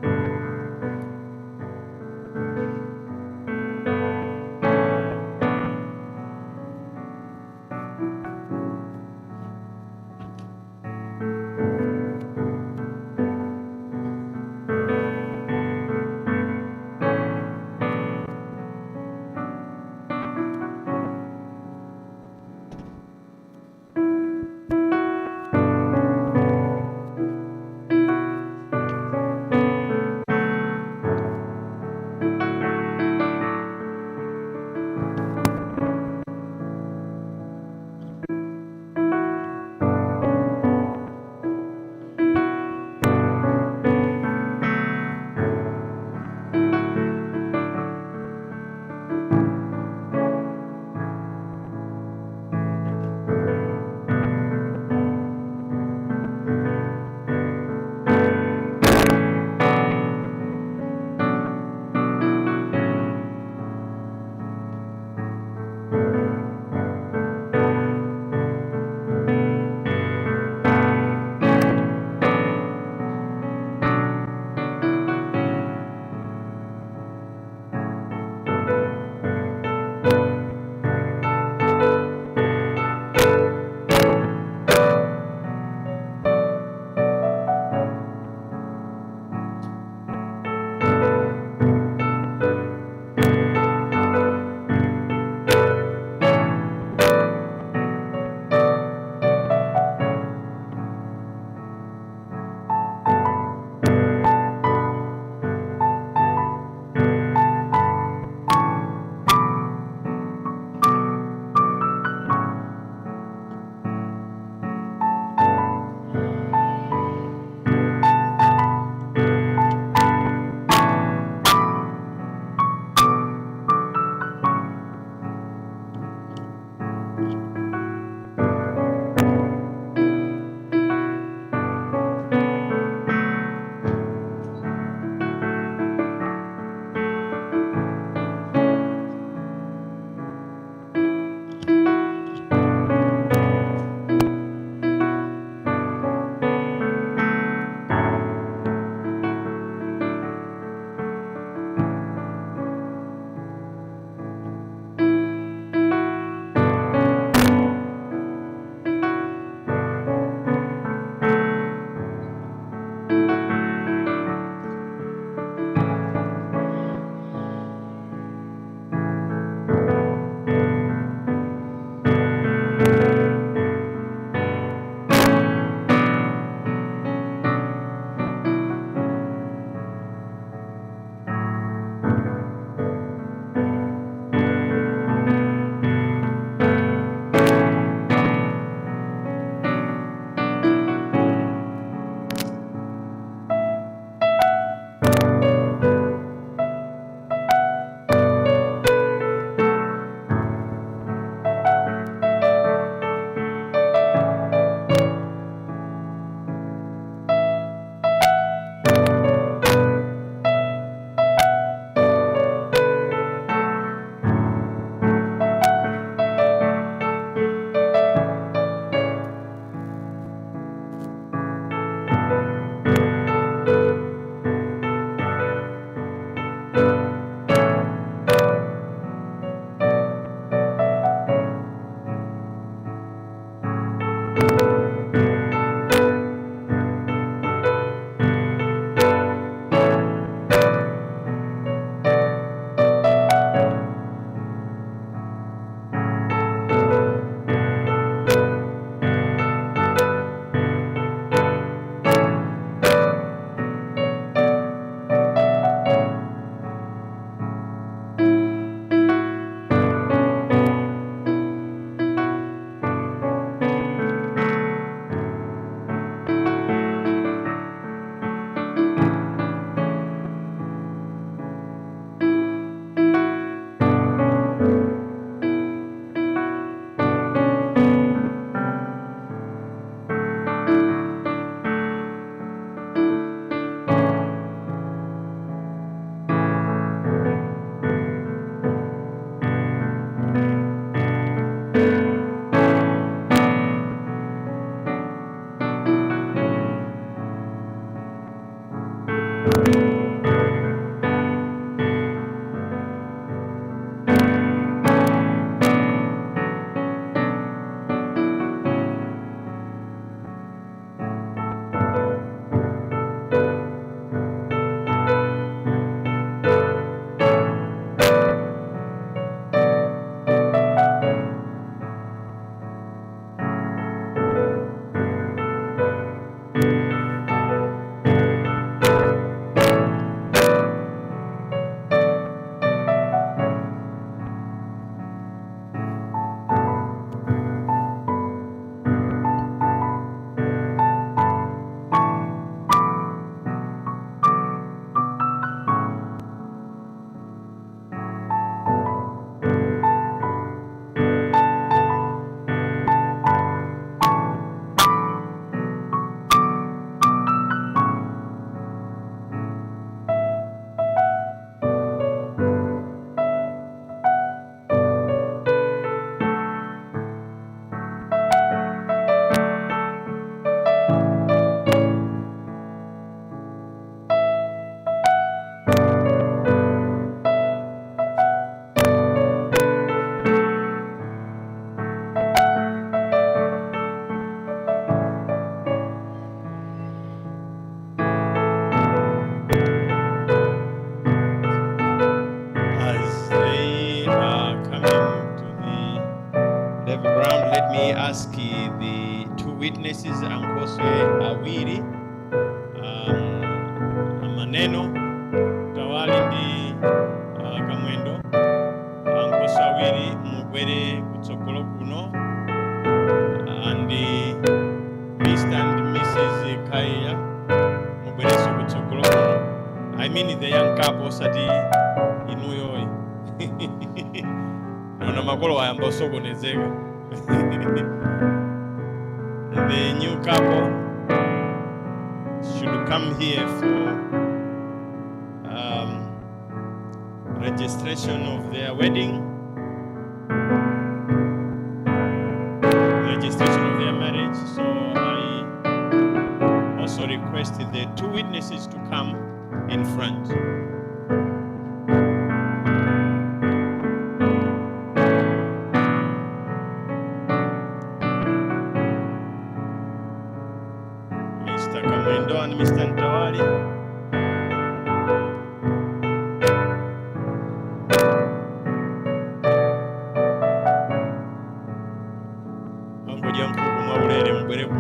ask the two witnesses, Ankoswe awiri, Maneno Tawali ndi Kamwendo, Ankoswe awiri mugwere kutsogolo kuno, and Mr. and Mrs. Kaya mugwere kutsogolo kuno. I mean the young couple sati inuyo. Nona makolo ayamba sokonezeka. The new couple should come here for registration of their wedding, registration of their marriage. So I also request the two witnesses to come in front. Mr. Kamwendo and Mr. Ntawali. Mangoja mkuku mwaulere mbwereku.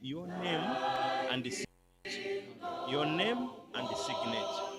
your name and the signature. Your name and the signature.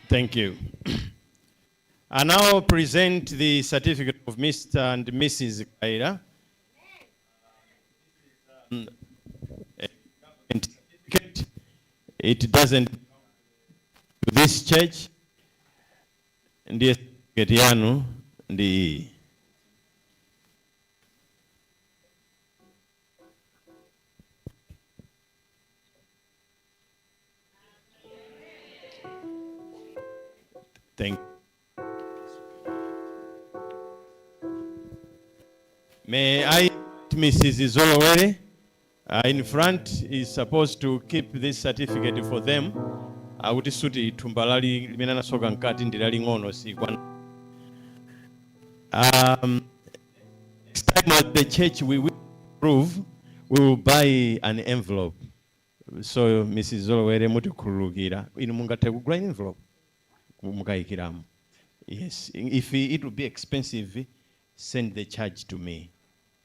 Thank you. I now present the certificate of Mr. and Mrs. Kaira. A certificate. It doesn't to this church. Ndiye certificate yanu ndi thank you. May I Mrs. Zolowere In front is supposed to keep this certificate for them. Kuti suti tumbalali limene nasoka nkati ndilali ngono si kwa. Next time at the church we will approve, we will buy an envelope. So Mrs. Zolowere mutikhululukira inu mungathe kugula envelope mukayikiramo. Yes, if it will be expensive, send the charge to me.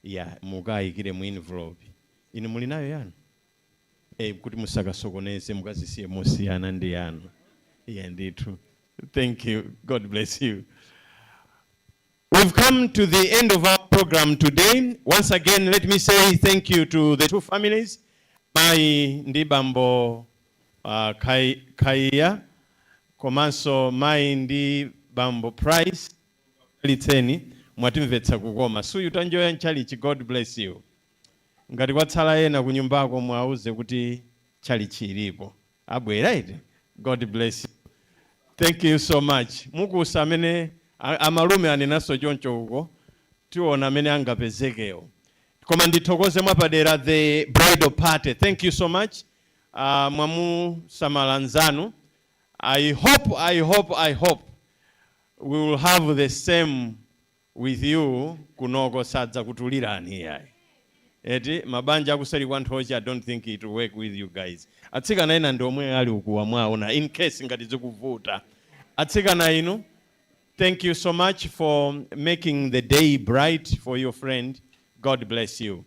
Yeah, mukayikire mu envelope. Inu muli nayo yanu? Kuti musakasokoneze mukazisiye mosiyana ndi yanu. Yeah, ndithu. Thank you. God bless you. We've come to the end of our program today. Once again, let me say thank you to the two families. Mai ndi bambo Kaiya, komanso mai ndi bambo Price. Liteni mwatimvetsa kukoma. So you tanjoya nchalichi, God bless you. Ngati kwatsala ena kunyumbako mwauze kuti chalichi ilipo. Abwera iti. God bless you. Thank you so much. Mukusa amene amalume anenaso choncho uko tiona amene angapezekeo. Koma ndithokoze mwapadera the bridal party. Thank you so much. Mwamu samalanzanu. I hope we will have the same with you kunoko sadza kutulirani yai. Eti mabanja akusali kwa nthochi, I don't think it will work with you guys. Atsikana ena ndomwe ali ukuwa mwaona in case ngati zikuvuta. Atsikana inu, thank you so much for making the day bright for your friend. God bless you.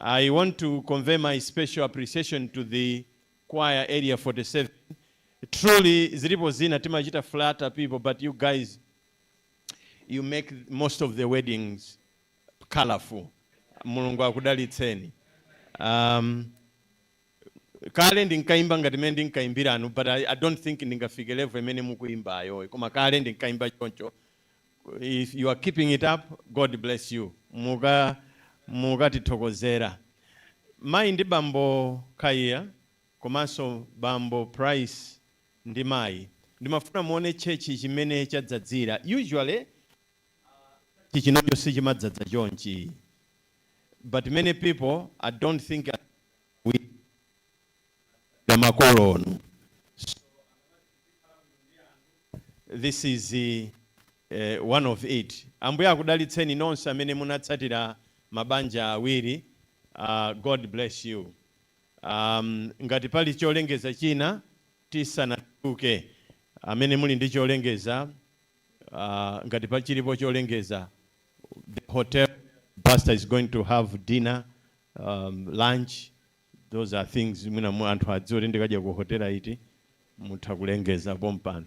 I want to convey my special appreciation to the choir area 47. Truly, zilipo zina timachita flatter people, but you guys, you make most of the weddings colorful. Mulungu akudalitseni. Kale ndinkaimba ngati mene ndinkaimbira anu, but I don't think ndingafike level imene mukuimba ayo. Koma kale ndinkaimba choncho. If you are keeping it up, God bless you. Mugatithokozera. Mai ndi bambo Kaiya, komanso bambo Price ndi mai. Ndimafuna muone chechi chimene chadzadzira. Usually, chichinonyo sichimadzadza chonchi. But many people, I don't think we the makolon. This is one of it. Ambuya akudalitseni nonse amene munatsatira mabanja awiri. God bless you. Ngati pali cholengeza china tisanatuke. Amene muli ndi cholengeza. Ngati pali chilipo cholengeza. The hotel pastor is going to have dinner, lunch. Those are things mwina anthu adzore ndikaja ku hotela iti mutha kulengeza pompano.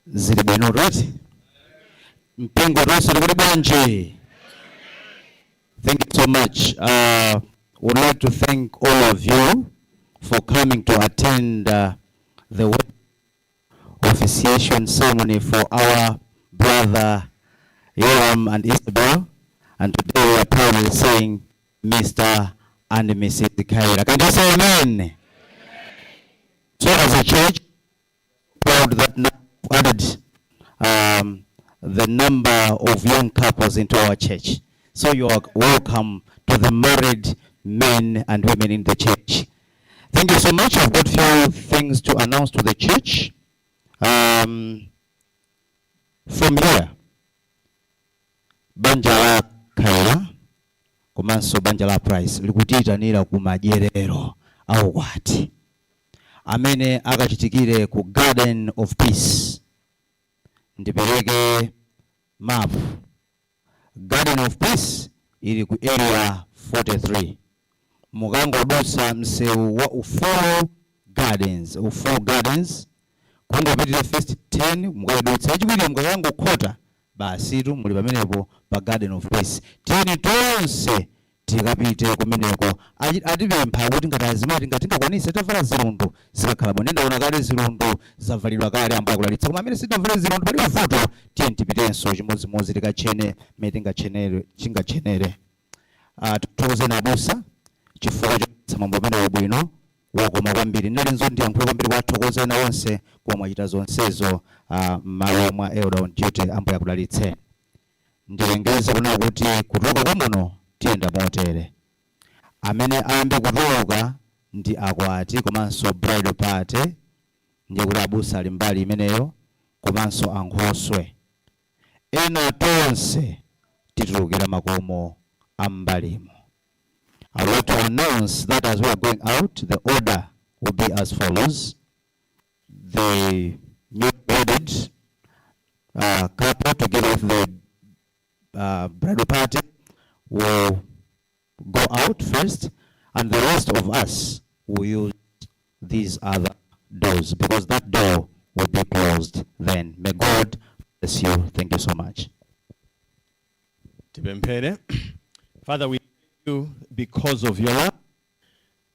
Zili bwino right? Mpengo rosa lukuli bwanji. Thank you so much. Would like to thank all of you for coming to attend the officiation ceremony for our brother Yolam and Isabel. And today we are proudly saying Mr. and Mrs. Kaira. Can you say amen? So as a church, proud that now added the number of young couples into our church. So you are welcome to the married men and women in the church. Thank you so much. I've got a few things to announce to the church. From here, banja la Kaira, komanso banja la Price, likutitanira ku madyerero au kwati. Amene akachitikire ku Garden of Peace. Ndipereke map. Garden of Peace ili ku area 43. Mukangodusa msewu wa Ufulu Gardens. Kungopitira first 10 mukadutsa chikwiri mukangokhota basitu muli pamenepo pa Garden of Peace. Tiyeni tonse tikapite kumeneko atipempha kuti ngati azimati ngati tingakwanise tavala zilundu zikakhala bwino. Ndaona kale zilundu zavalidwa kale ambuye akudalitsa, koma amene sitavale zilundu pali mavuto, tiye tipitenso chimodzimodzi tikachenere mmene tingachenere. Tikuthokozeni abusa chifukwa cha mwambo umene wabwino wakoma kwambiri. Ndinali ndiyankhula kwambiri kwathokoza ena onse koma mwachita zonsezo m'malo mwa elder on duty. Ambuye akudalitseni. Ndilengeze kunena kuti kutuluka kwa muno tiyenda motere. Amene ayambe kutuluka ndi akwati komanso bridal party, ndiye kuti abusa ali mbali imeneyo komanso ankhoswe. Ena tonse titulukira makomo ambalimo. I want to announce that as we are going out, the order will be as follows. The new wedded couple, together with the bridal party, will go out first, and the rest of us will use these other doors, because that door will be closed then. May God bless you. Thank you so much. Tipempere. Father, we thank you because of your love.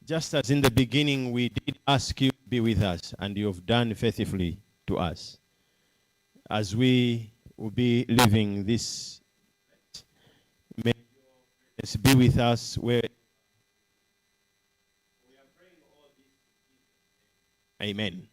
Just as in the beginning we did ask you to be with us, and you have done faithfully to us. As we will be living this, may your presence be with us where we are praying all this in Jesus' name. Amen.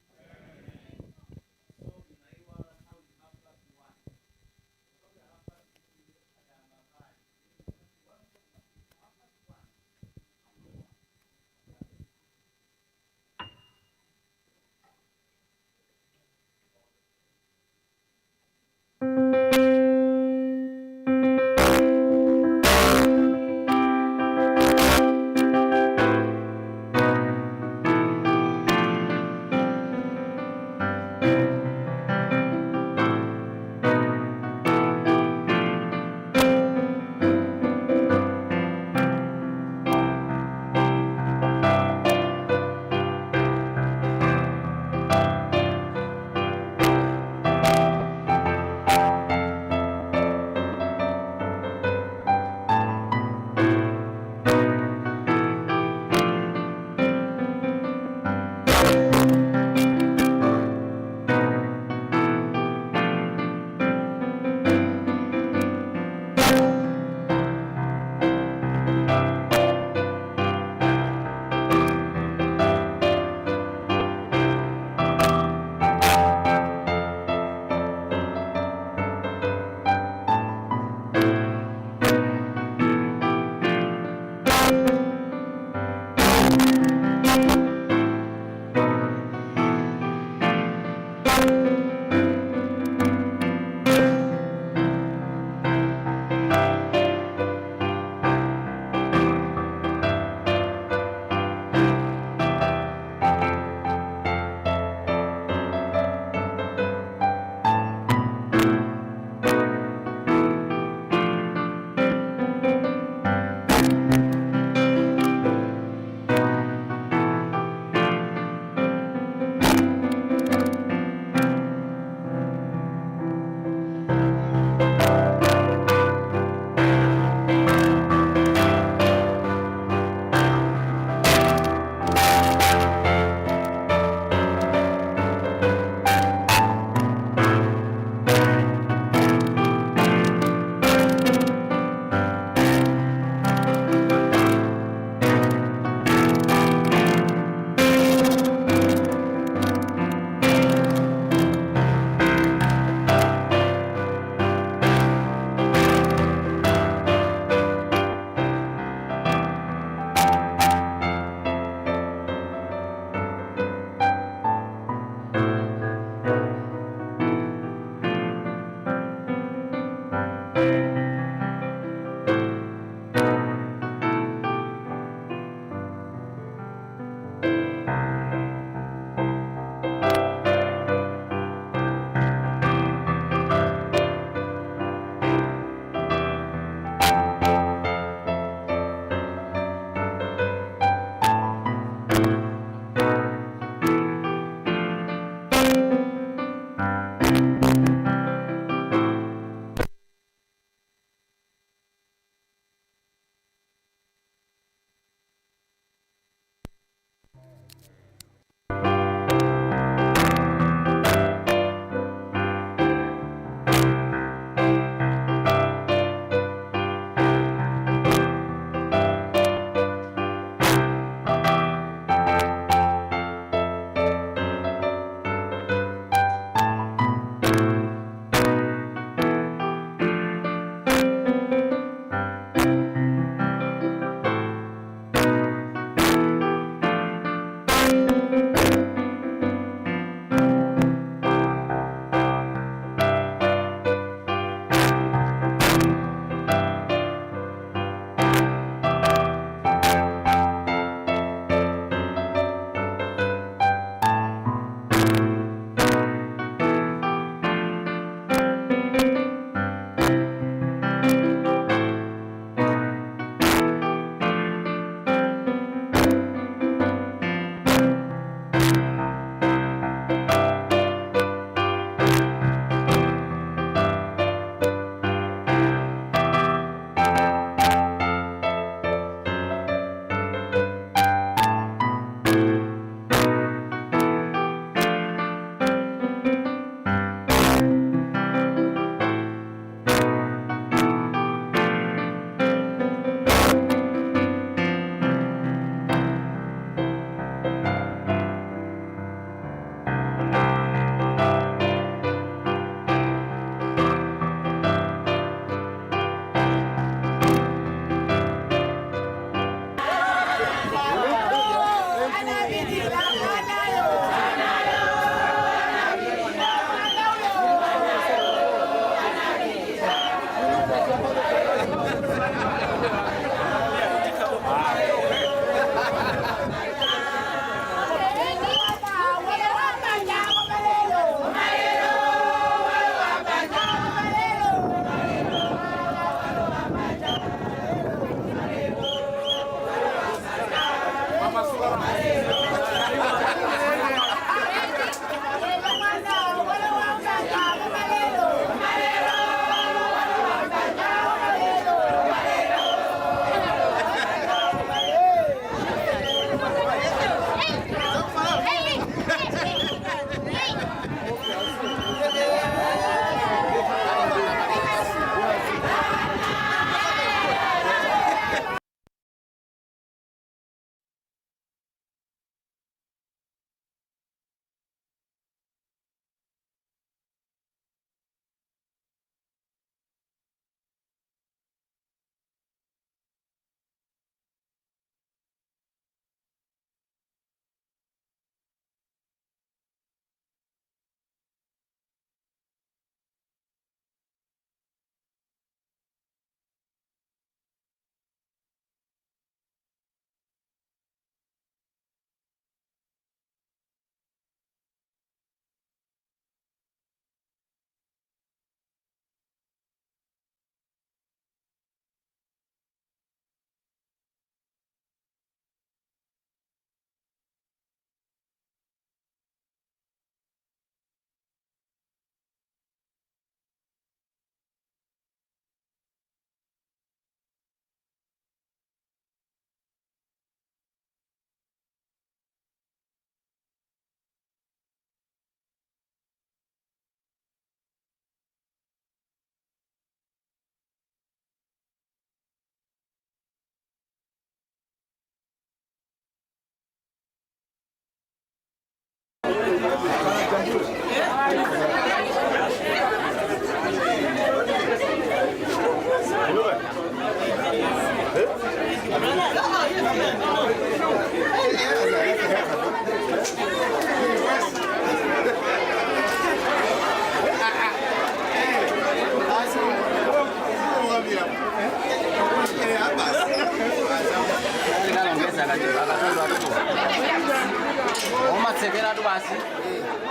basi.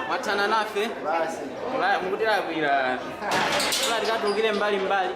Mwatana nafe. Basi. Mukutira kwira. Tula tikatulukire mbali mbali.